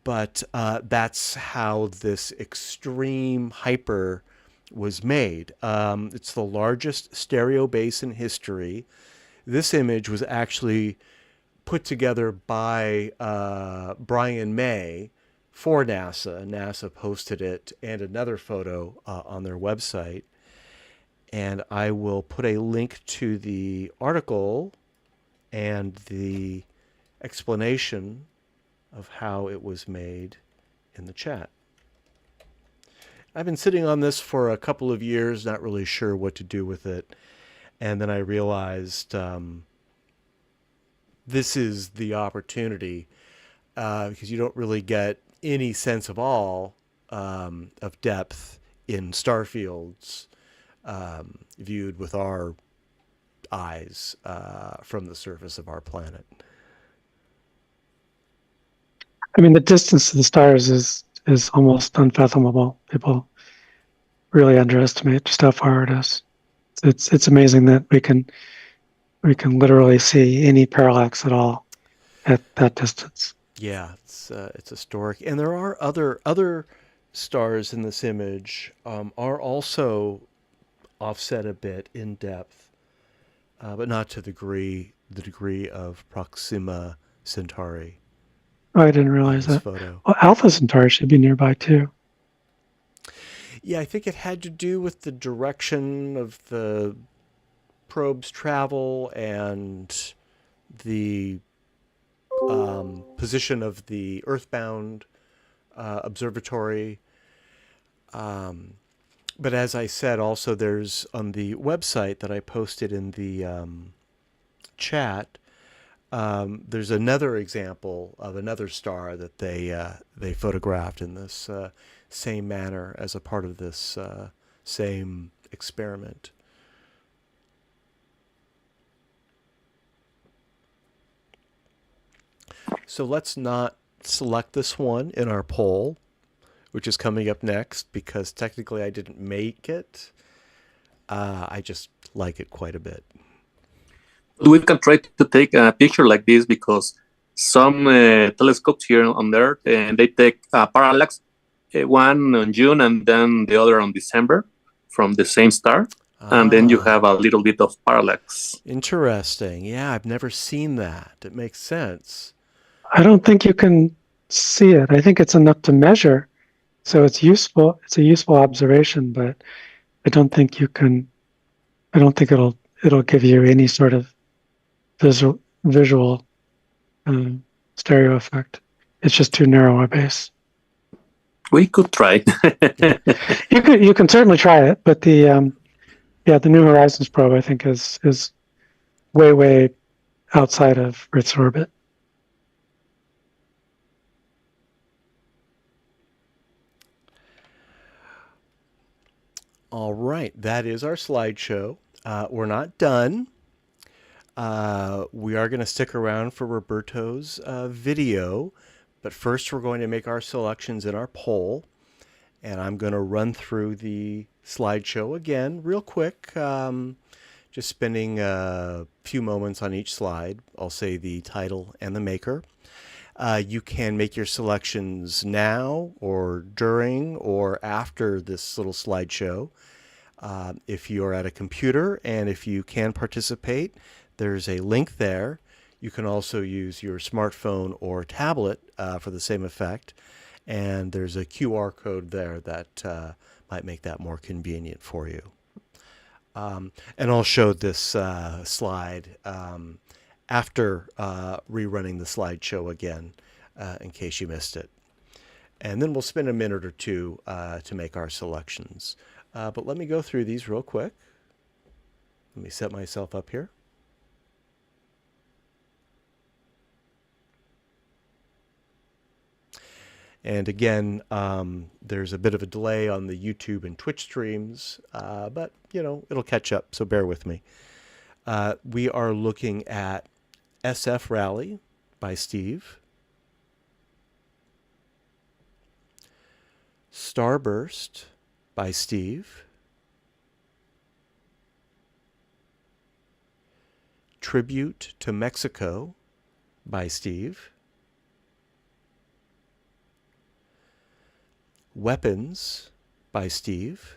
but that's how this extreme hyper was made. It's the largest stereo base in history. This image was actually put together by Brian May for NASA. NASA posted it and another photo on their website. And I will put a link to the article and the explanation of how it was made in the chat. I've been sitting on this for a couple of years, not really sure what to do with it. And then I realized this is the opportunity because you don't really get any sense of all of depth in star fields viewed with our eyes from the surface of our planet. I mean, the distance to the stars is almost unfathomable. People really underestimate just how far it is. It's amazing that we can literally see any parallax at all at that distance. Yeah, it's historic, and there are other stars in this image are also offset a bit in depth, but not to the degree of Proxima Centauri. Oh, I didn't realize that. Photo. Well, Alpha Centauri should be nearby too. Yeah, I think it had to do with the direction of the probe's travel and the position of the Earthbound observatory. But as I said, also there's on the website that I posted in the chat, there's another example of another star that they photographed in this same manner as a part of this same experiment. So let's not select this one in our poll, which is coming up next, because technically I didn't make it. I just like it quite a bit. We can try to take a picture like this because some telescopes here on Earth, and they take parallax, one on June and then the other on December from the same star. And then you have a little bit of parallax. Interesting. Yeah, I've never seen that. It makes sense. I don't think you can see it. I think it's enough to measure. So it's useful. It's a useful observation, but I don't think you can, I don't think it'll give you any sort of visual stereo effect. It's just too narrow a base. We could try. You can certainly try it, but the New Horizons probe, I think, is way outside of Earth's orbit. All right, that is our slideshow. We're not done. We are going to stick around for Roberto's video, but first we're going to make our selections in our poll, and I'm going to run through the slideshow again real quick, just spending a few moments on each slide. I'll say the title and the maker. You can make your selections now or during or after this little slideshow. If you're at a computer and if you can participate, there's a link there. You can also use your smartphone or tablet for the same effect. And there's a QR code there that might make that more convenient for you. And I'll show this slide after rerunning the slideshow again, in case you missed it. And then we'll spend a minute or two to make our selections. But let me go through these real quick. Let me set myself up here. And again, there's a bit of a delay on the YouTube and Twitch streams, but it'll catch up, so bear with me. We are looking at SF Rally by Steve, Starburst by Steve, Tribute to Mexico by Steve, Weapons by Steve,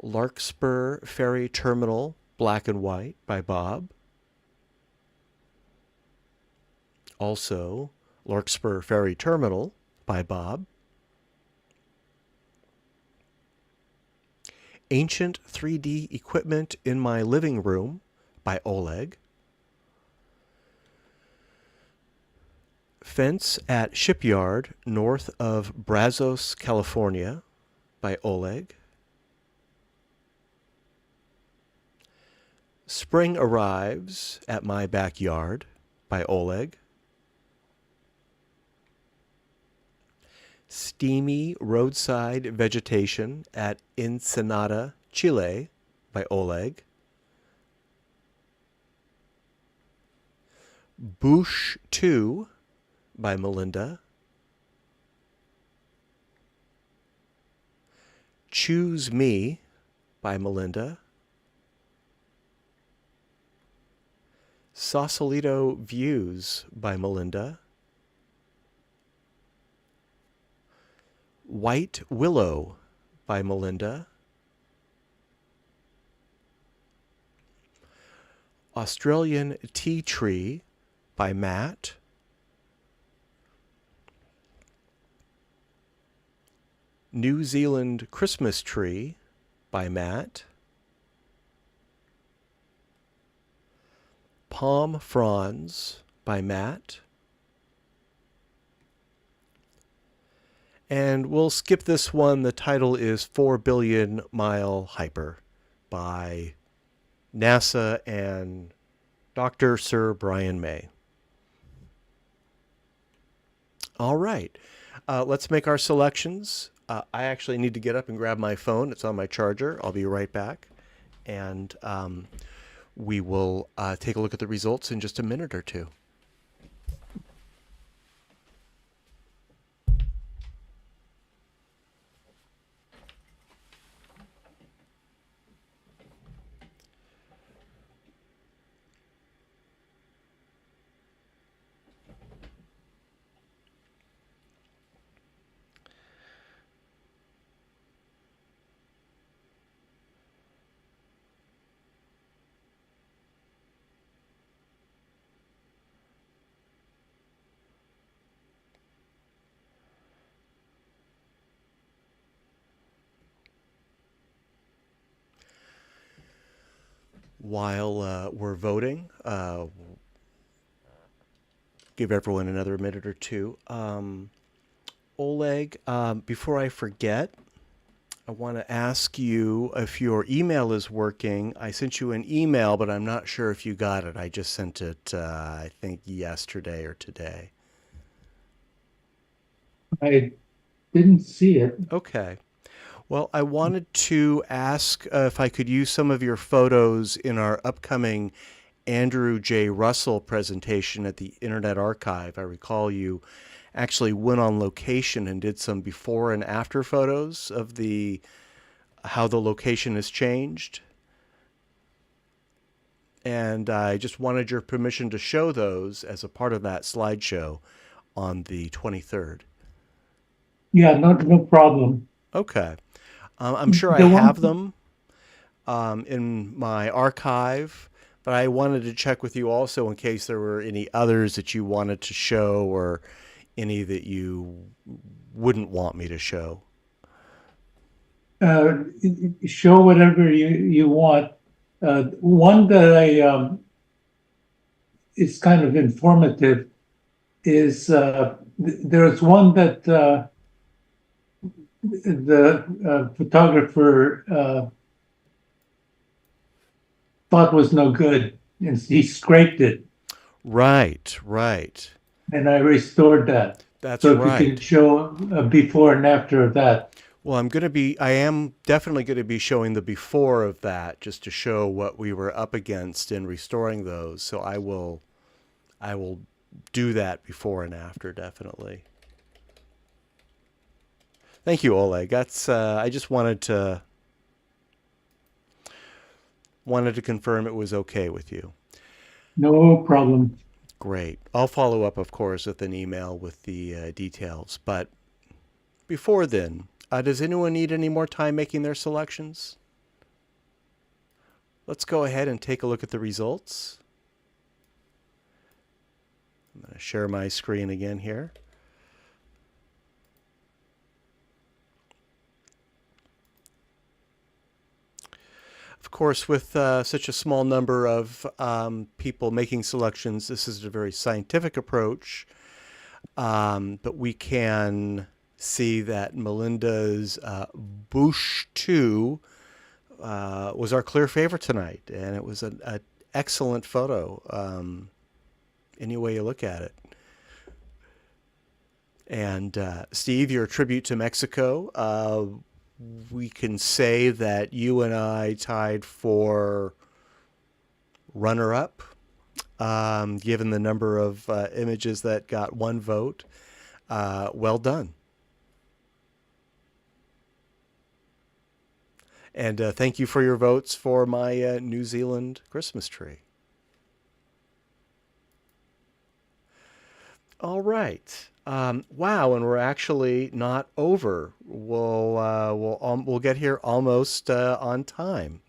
Larkspur Ferry Terminal Black and White by Bob. Also, Larkspur Ferry Terminal by Bob. Ancient 3D Equipment in My Living Room by Oleg. Fence at Shipyard north of Brazos, California by Oleg. Spring Arrives at My Backyard by Oleg. Steamy Roadside Vegetation at Ensenada, Chile by Oleg. Bush 2 by Melinda. Choose Me by Melinda. Sausalito Views by Melinda. White Willow by Melinda. Australian Tea Tree by Matt. New Zealand Christmas Tree by Matt. Palm Fronds by Matt. And we'll skip this one. The title is 4 Billion Mile Hyper by NASA and Dr. Sir Brian May. All right, let's make our selections. I actually need to get up and grab my phone. It's on my charger. I'll be right back. And we will take a look at the results in just a minute or two. While we're voting, give everyone another minute or two. Oleg, before I forget, I want to ask you if your email is working. I sent you an email, but I'm not sure if you got it. I just sent it, I think, yesterday or today. I didn't see it. Okay. Well, I wanted to ask if I could use some of your photos in our upcoming Andrew J. Russell presentation at the Internet Archive. I recall you actually went on location and did some before and after photos of how the location has changed. And I just wanted your permission to show those as a part of that slideshow on the 23rd. Yeah, no problem. Okay. I'm sure I have them in my archive, but I wanted to check with you also in case there were any others that you wanted to show or any that you wouldn't want me to show. Show whatever you want. One that I is kind of informative is there's one that the photographer thought was no good, and he scraped it. Right, right. And I restored that. That's so right. So if you can show a before and after of that. Well, I am definitely going to be showing the before of that just to show what we were up against in restoring those. So I will do that before and after, definitely. Thank you, Oleg. That's I just wanted to confirm it was okay with you. No problem. Great. I'll follow up, of course, with an email with the details. But before then, does anyone need any more time making their selections? Let's go ahead and take a look at the results. I'm going to share my screen again here. Of course, with such a small number of people making selections, this is a very scientific approach. But we can see that Melinda's Bush 2 was our clear favorite tonight. And it was an excellent photo, any way you look at it. And Steve, your tribute to Mexico, we can say that you and I tied for runner-up, given the number of images that got one vote. Well done. And thank you for your votes for my New Zealand Christmas tree. All right. Wow, and we're actually not over. We'll get here almost on time.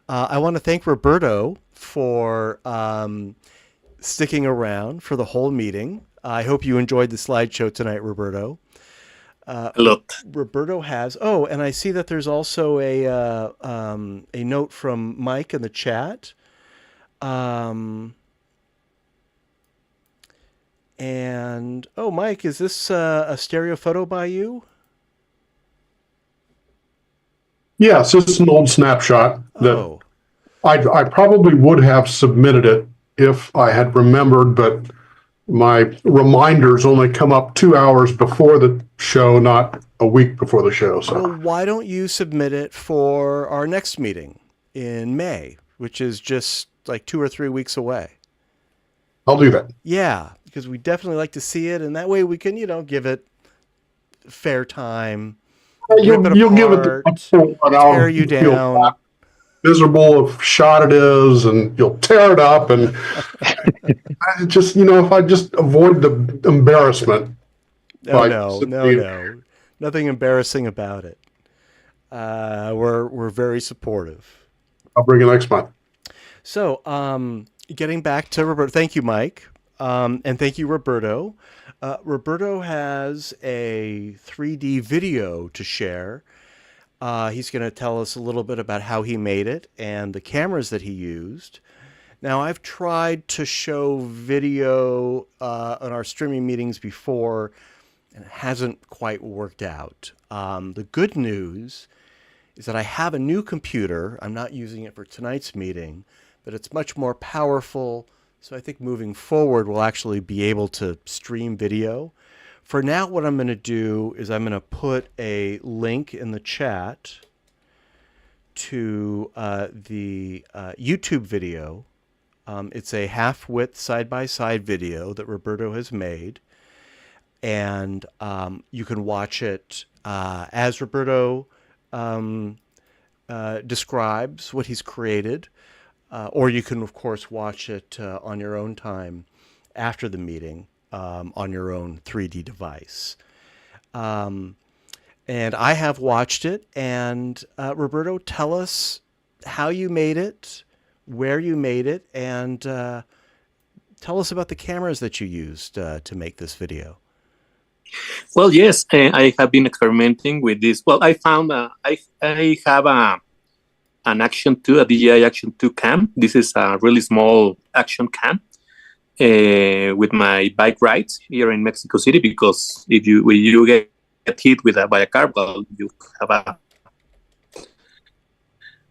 I want to thank Roberto for sticking around for the whole meeting. I hope you enjoyed the slideshow tonight, Roberto. A lot. Roberto has. Oh, and I see that there's also a note from Mike in the chat. And, oh, Mike, is this a stereo photo by you? Yes, it's an old snapshot that I probably would have submitted it if I had remembered, but my reminders only come up 2 hours before the show, not a week before the show. So, well, why don't you submit it for our next meeting in May, which is just like 2 or 3 weeks away. I'll do that. Yeah, because we definitely like to see it, and that way we can, give it fair time, rip it You'll give it apart, the tear you down. Miserable of shot it is, and you'll tear it up, and I just, if I just avoid the embarrassment. Oh, no. Nothing embarrassing about it. We're very supportive. I'll bring it next month. So, getting back to Roberto, thank you, Mike, and thank you, Roberto. Roberto has a 3D video to share. He's going to tell us a little bit about how he made it and the cameras that he used. Now, I've tried to show video on our streaming meetings before, and it hasn't quite worked out. The good news is that I have a new computer. I'm not using it for tonight's meeting, but it's much more powerful. So I think moving forward, we'll actually be able to stream video. For now, what I'm going to do is I'm going to put a link in the chat to the YouTube video. It's a half-width side-by-side video that Roberto has made. And you can watch it as Roberto describes what he's created. Or you can, of course, watch it on your own time after the meeting on your own 3D device. And I have watched it. And Roberto, tell us how you made it, where you made it, and tell us about the cameras that you used to make this video. Well, yes, I have been experimenting with this. Well, I found I have an Action 2, a DJI Action 2 cam. This is a really small action cam with my bike rides here in Mexico City, because when you get hit by a car, well, you have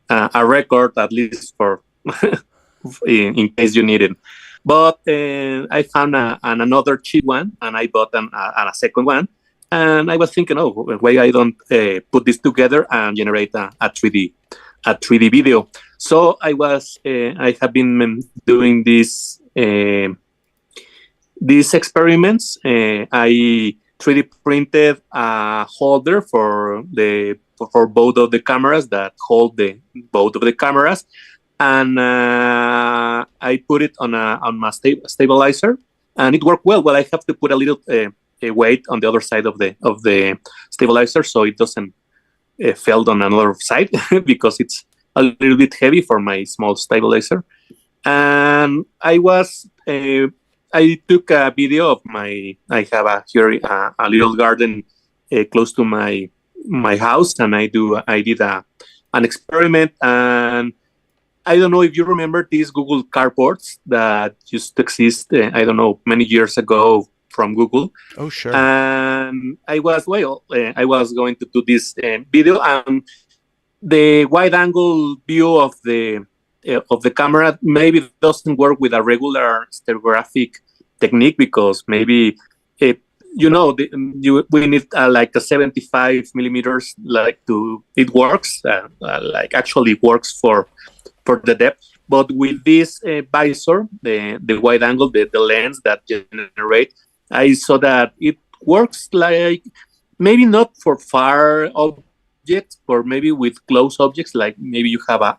a record, at least for in case you need it. But I found another cheap one, and I bought a second one. And I was thinking, why I don't put this together and generate a 3D video. So I have been doing these experiments. I 3D printed a holder for both of the cameras that hold both of the cameras, and I put it on my stabilizer, and it worked well. Well, I have to put a little weight on the other side of the stabilizer so it doesn't fell on another side because it's a little bit heavy for my small stabilizer. And I took a video of I have here a little garden close to my house, and I did an experiment. And I don't know if you remember these Google cardboards that used to exist, many years ago from Google. Oh, sure. And I was going to do this video, and the wide angle view of the camera maybe doesn't work with a regular stereographic technique, because maybe we need like a 75 millimeters it works actually works for the depth. But with this visor, the wide angle, the lens that generate, I saw that it works like maybe not for far objects, or maybe with close objects, like maybe you have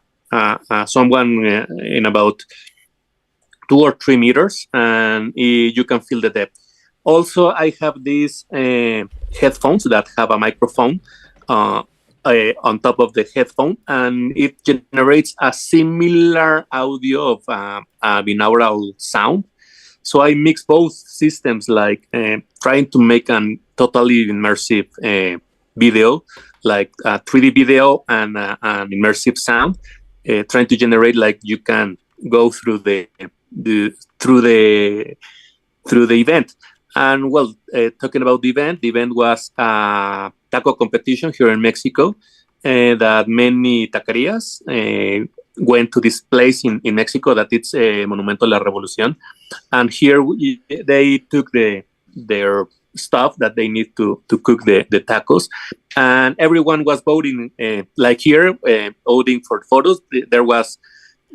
someone in about 2 or 3 meters, and you can feel the depth. Also, I have these headphones that have a microphone on top of the headphone, and it generates a similar audio of a binaural sound. So I mix both systems, like trying to make a totally immersive video, like a 3D video and an immersive sound, trying to generate like you can go through the event. And well, talking about the event was a taco competition here in Mexico, that many taquerias went to this place in Mexico that it's Monumento a la Revolución. And here they took their stuff that they need to cook the tacos, and everyone was voting, like here, voting for photos. There was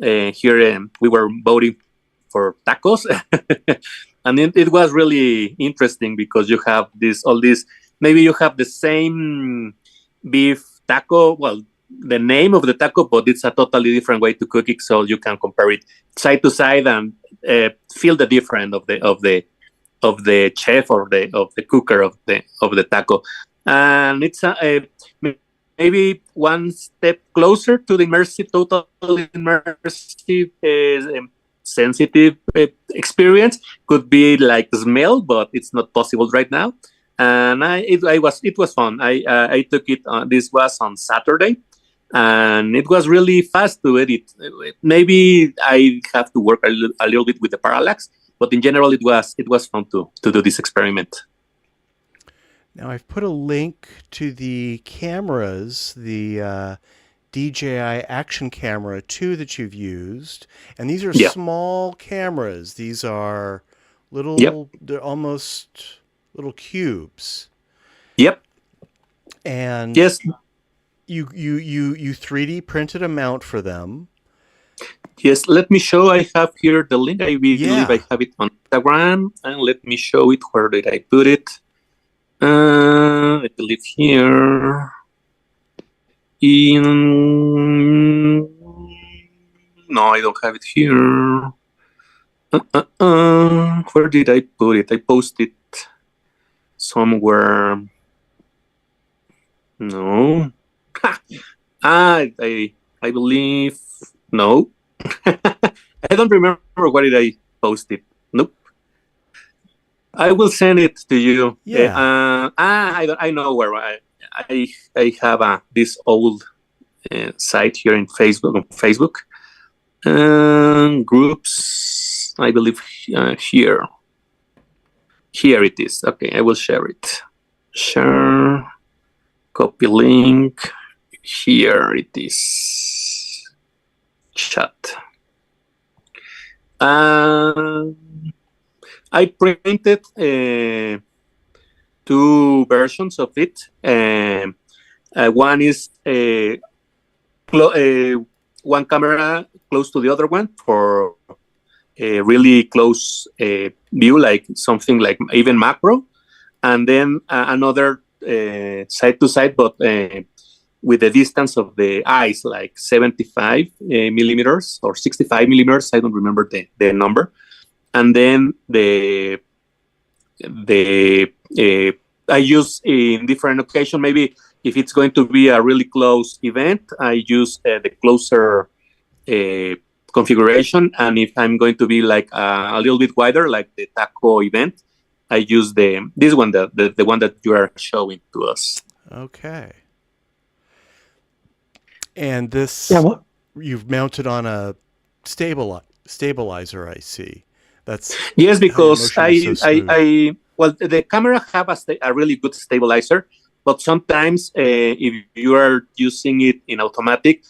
here we were voting for tacos, and it was really interesting because you have all this. Maybe you have the same beef taco. Well, the name of the taco, but it's a totally different way to cook it, so you can compare it side to side and feel the difference of the chef or of the cooker of the taco. And it's maybe one step closer to the immersive, totally immersive, sensitive experience. Could be like smell, but it's not possible right now. And it was fun. I took it. This was on Saturday, and it was really fast to edit. Maybe I have to work a little bit with the parallax, but in general, it was fun to do this experiment. Now I've put a link to the cameras, the DJI Action Camera 2 that you've used, and these are small cameras. These are little, they're almost little cubes. Yep. And yes, you 3D printed a mount for them. Yes, let me show. I have here the link. I believe I have it on Instagram, and let me show it. Where did I put it? I believe here. No, I don't have it here. Where did I put it? I posted somewhere. No. I believe no. I don't remember where did I post it. Nope. I will send it to you. Yeah. I know where I have this old site here in Facebook. On Facebook, groups. I believe here. Here it is. Okay, I will share it. Share. Copy link. Here it is. Chat. I printed 2 versions of it. One is one camera close to the other one for a really close view, like something like even macro, and then another side to side, but with the distance of the eyes, like 75 millimeters or 65 millimeters. I don't remember the number. And then I use in different occasion. Maybe if it's going to be a really close event, I use the closer configuration. And if I'm going to be like a little bit wider, like the taco event, I use this one, the one that you are showing to us. Okay. And this you've mounted on a stabilizer, I see. That's yes, because well, the camera have a really good stabilizer, but sometimes if you are using it in automatic,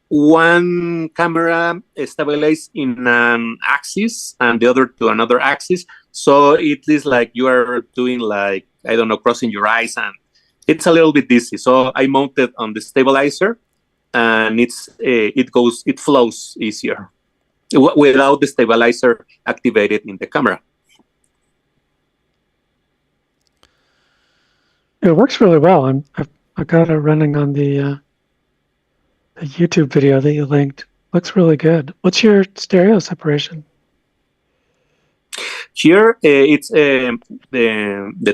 one camera stabilizes in an axis and the other to another axis. So it is like you are doing like, I don't know, crossing your eyes, and it's a little bit dizzy. So I mounted on the stabilizer, and it flows easier without the stabilizer activated in the camera. It works really well. I've got it running on the YouTube video that you linked. Looks really good. What's your stereo separation? Here it's the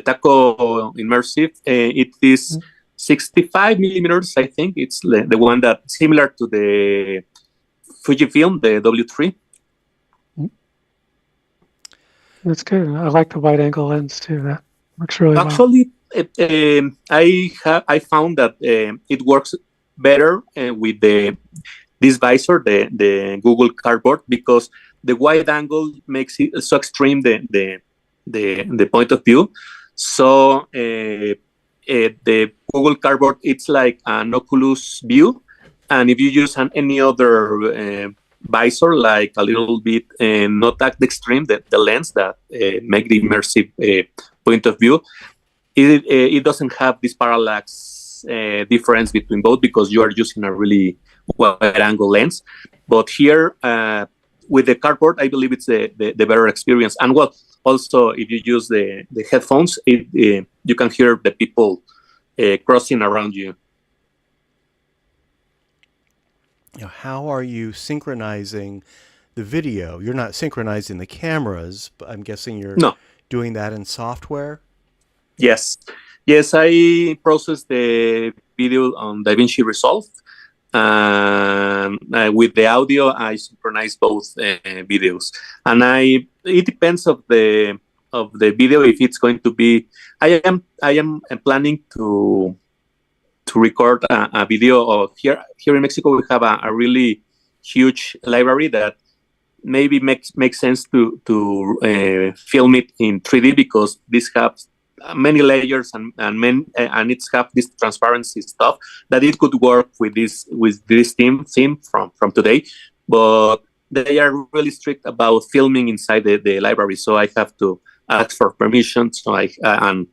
Taco Immersive. It is 65 millimeters. I think it's the one that similar to the Fujifilm, the W3. That's good. I like the wide angle lens too. That works really well. Actually, I found that it works better with this visor, the Google Cardboard, because the wide angle makes it so extreme the point of view. So the Google Cardboard, it's like an Oculus view, and if you use any other visor, like a little bit not that extreme, the lens that make the immersive point of view, it doesn't have this parallax difference between both, because you are using a really wide angle lens. But here, with the cardboard, I believe it's the better experience. And well, also if you use the headphones, you can hear the people crossing around you. Now, how are you synchronizing the video? You're not synchronizing the cameras, but I'm guessing you're doing that in software? Yes. Yes, I process the video on DaVinci Resolve. With the audio, I synchronize both videos. And it depends of the video if it's going to be. I am planning to record a video of here in Mexico. We have a really huge library that maybe makes sense to film it in 3D, because this has many layers and it's have this transparency stuff that it could work with this theme from today. But they are really strict about filming inside the library, so I have to ask for permission. So and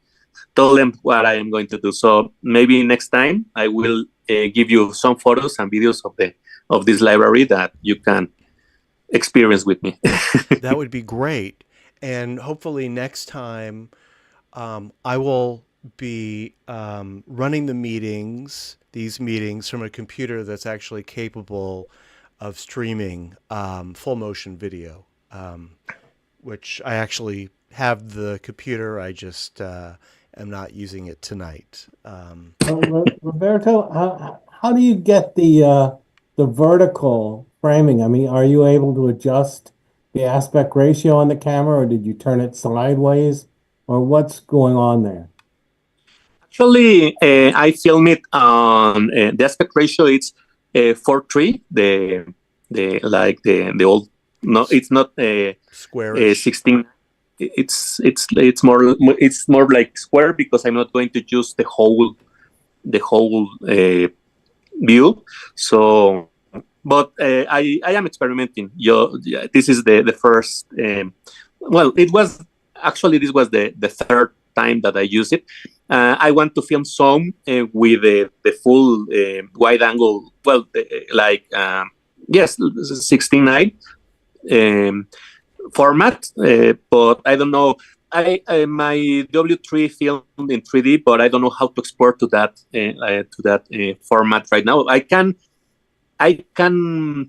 tell them what I am going to do. So maybe next time I will give you some photos and videos of this library that you can experience with me. That would be great. And hopefully next time I will be running these meetings from a computer that's actually capable of streaming full motion video, which I actually have the computer. I just am not using it tonight. Roberto, how do you get the vertical framing? I mean, are you able to adjust the aspect ratio on the camera, or did you turn it sideways, or what's going on there? Actually, I film it on the aspect ratio. It's 4:3. The old. No, it's not square. 16. It's more like square, because I'm not going to use the whole view. So, but I am experimenting. This is the first. Well, this was the third time that I used it. I want to film some with the full wide angle. Well, 16:9 format, but I don't know. My W3 filmed in 3D, but I don't know how to export to that format right now. I can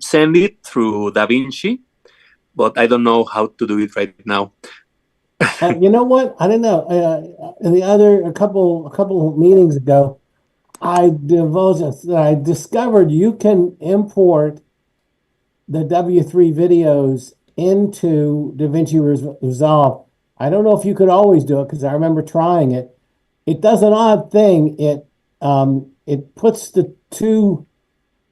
send it through DaVinci, but I don't know how to do it right now. You know what? I don't know. A couple meetings ago, I discovered you can import the W3 videos into DaVinci Resolve. I don't know if you could always do it, because I remember trying it. It does an odd thing. It puts the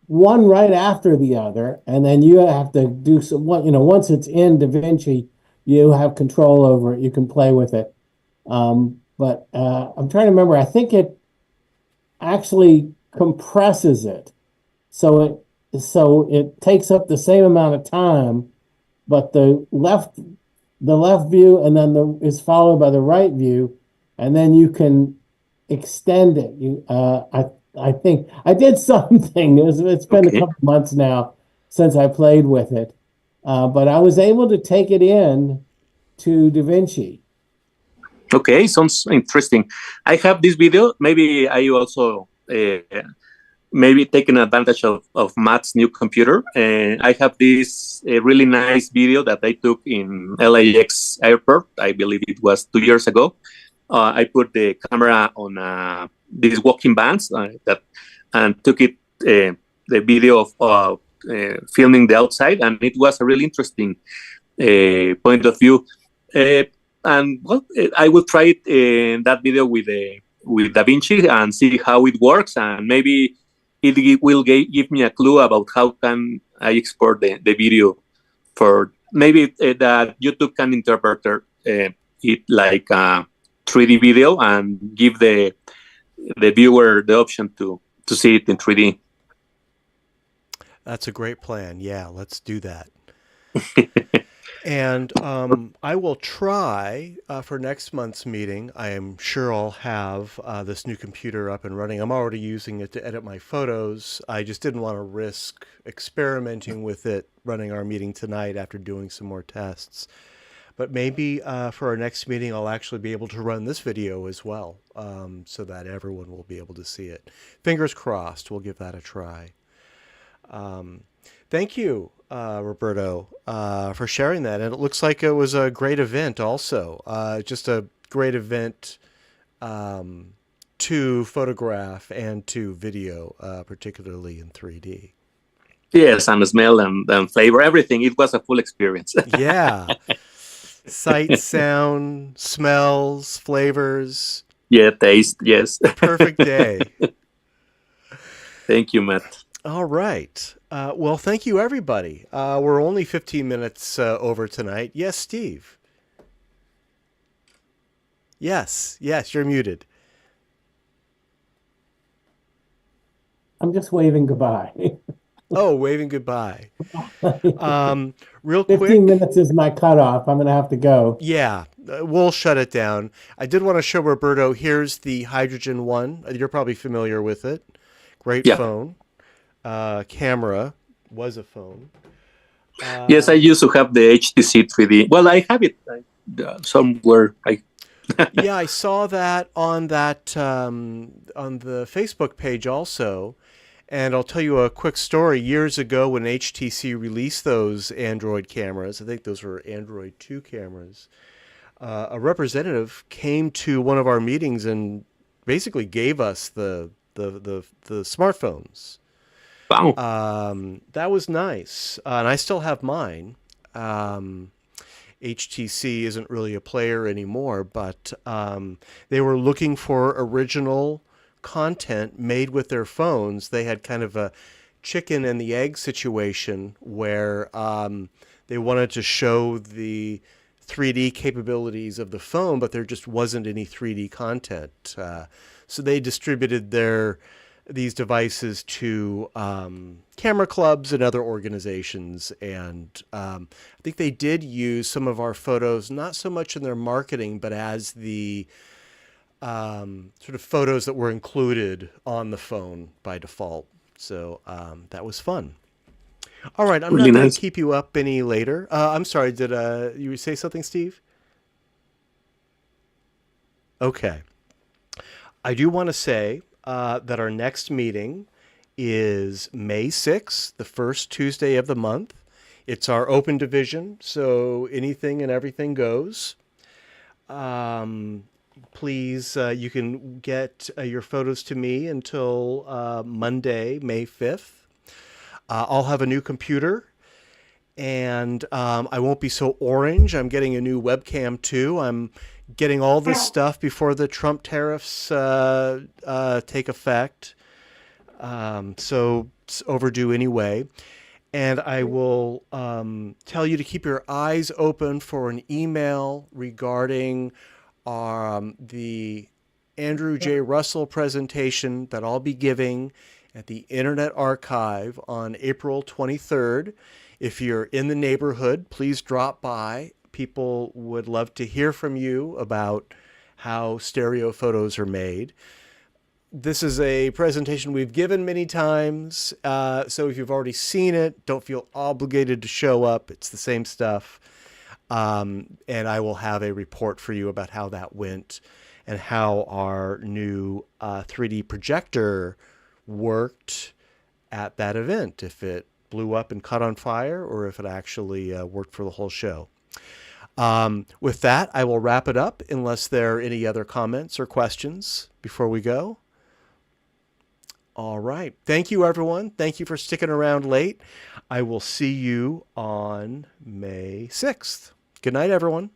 one right after the other, and then you have to do once it's in DaVinci, you have control over it. You can play with it. But I'm trying to remember. I think it actually compresses it, so it takes up the same amount of time, but the left view and then is followed by the right view, and then you can extend it. I think I did something. It's been a couple months now since I played with it, but I was able to take it in to DaVinci. Okay, sounds interesting. I have this video. Maybe I also maybe taking advantage of Matt's new computer. I have this really nice video that I took in LAX airport. I believe it was 2 years ago. I put the camera on these walking bands and took it the video of filming the outside, and it was a really interesting point of view. And well, I will try it in that video with DaVinci and see how it works, and maybe it will give me a clue about how can I export the video for maybe that YouTube can interpret it like a 3D video and give the viewer the option to see it in 3D. That's a great plan. Yeah, let's do that. And I will try for next month's meeting. I am sure I'll have this new computer up and running. I'm already using it to edit my photos. I just didn't want to risk experimenting with it running our meeting tonight after doing some more tests. But maybe for our next meeting, I'll actually be able to run this video as well, so that everyone will be able to see it. Fingers crossed, we'll give that a try. Thank you, Roberto, for sharing that. And it looks like it was a great event also. Just a great event to photograph and to video, particularly in 3D. Yes, and smell and flavor, everything. It was a full experience. Yeah. Sight, sound, smells, flavors. Yeah, taste, yes. Perfect day. Thank you, Matt. All right. Well, thank you, everybody. We're only 15 minutes over tonight. Yes, Steve. Yes, you're muted. I'm just waving goodbye. Oh, waving goodbye. Real 15 quick. minutes is my cutoff. I'm going to have to go. Yeah, we'll shut it down. I did want to show Roberto. Here's the Hydrogen One. You're probably familiar with it. Great phone. Camera was a phone. Yes, I used to have the HTC 3D. Well, I have it somewhere. Yeah, I saw that on the Facebook page also. And I'll tell you a quick story. Years ago when HTC released those Android cameras, I think those were Android 2 cameras, a representative came to one of our meetings and basically gave us the smartphones. Wow. That was nice. And I still have mine. HTC isn't really a player anymore, but they were looking for original content made with their phones. They had kind of a chicken and the egg situation where they wanted to show the 3D capabilities of the phone, but there just wasn't any 3D content. So they distributed these devices to camera clubs and other organizations. And I think they did use some of our photos, not so much in their marketing, but as the sort of photos that were included on the phone by default. So that was fun. All right, I'm Really not going nice. to keep you up any later. I'm sorry, did you say something, Steve? Okay. I do want to say that our next meeting is May 6th, the first Tuesday of the month. It's our open division, so anything and everything goes. Please, you can get your photos to me until Monday, May 5th. I'll have a new computer, and I won't be so orange. I'm getting a new webcam, too. I'm getting all this stuff before the Trump tariffs take effect. So it's overdue anyway. And I will tell you to keep your eyes open for an email regarding the Andrew J. Russell presentation that I'll be giving at the Internet Archive on April 23rd. If you're in the neighborhood, please drop by. People would love to hear from you about how stereo photos are made. This is a presentation we've given many times, so if you've already seen it, don't feel obligated to show up. It's the same stuff. And I will have a report for you about how that went and how our new 3D projector worked at that event, if it blew up and caught on fire or if it actually worked for the whole show. With that, I will wrap it up unless there are any other comments or questions before we go. All right. Thank you, everyone. Thank you for sticking around late. I will see you on May 6th. Good night, everyone.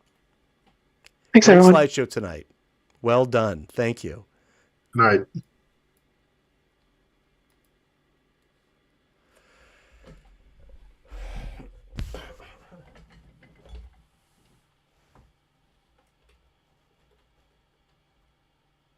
Thanks, Great everyone. slideshow tonight. Well done. Thank you. Good night.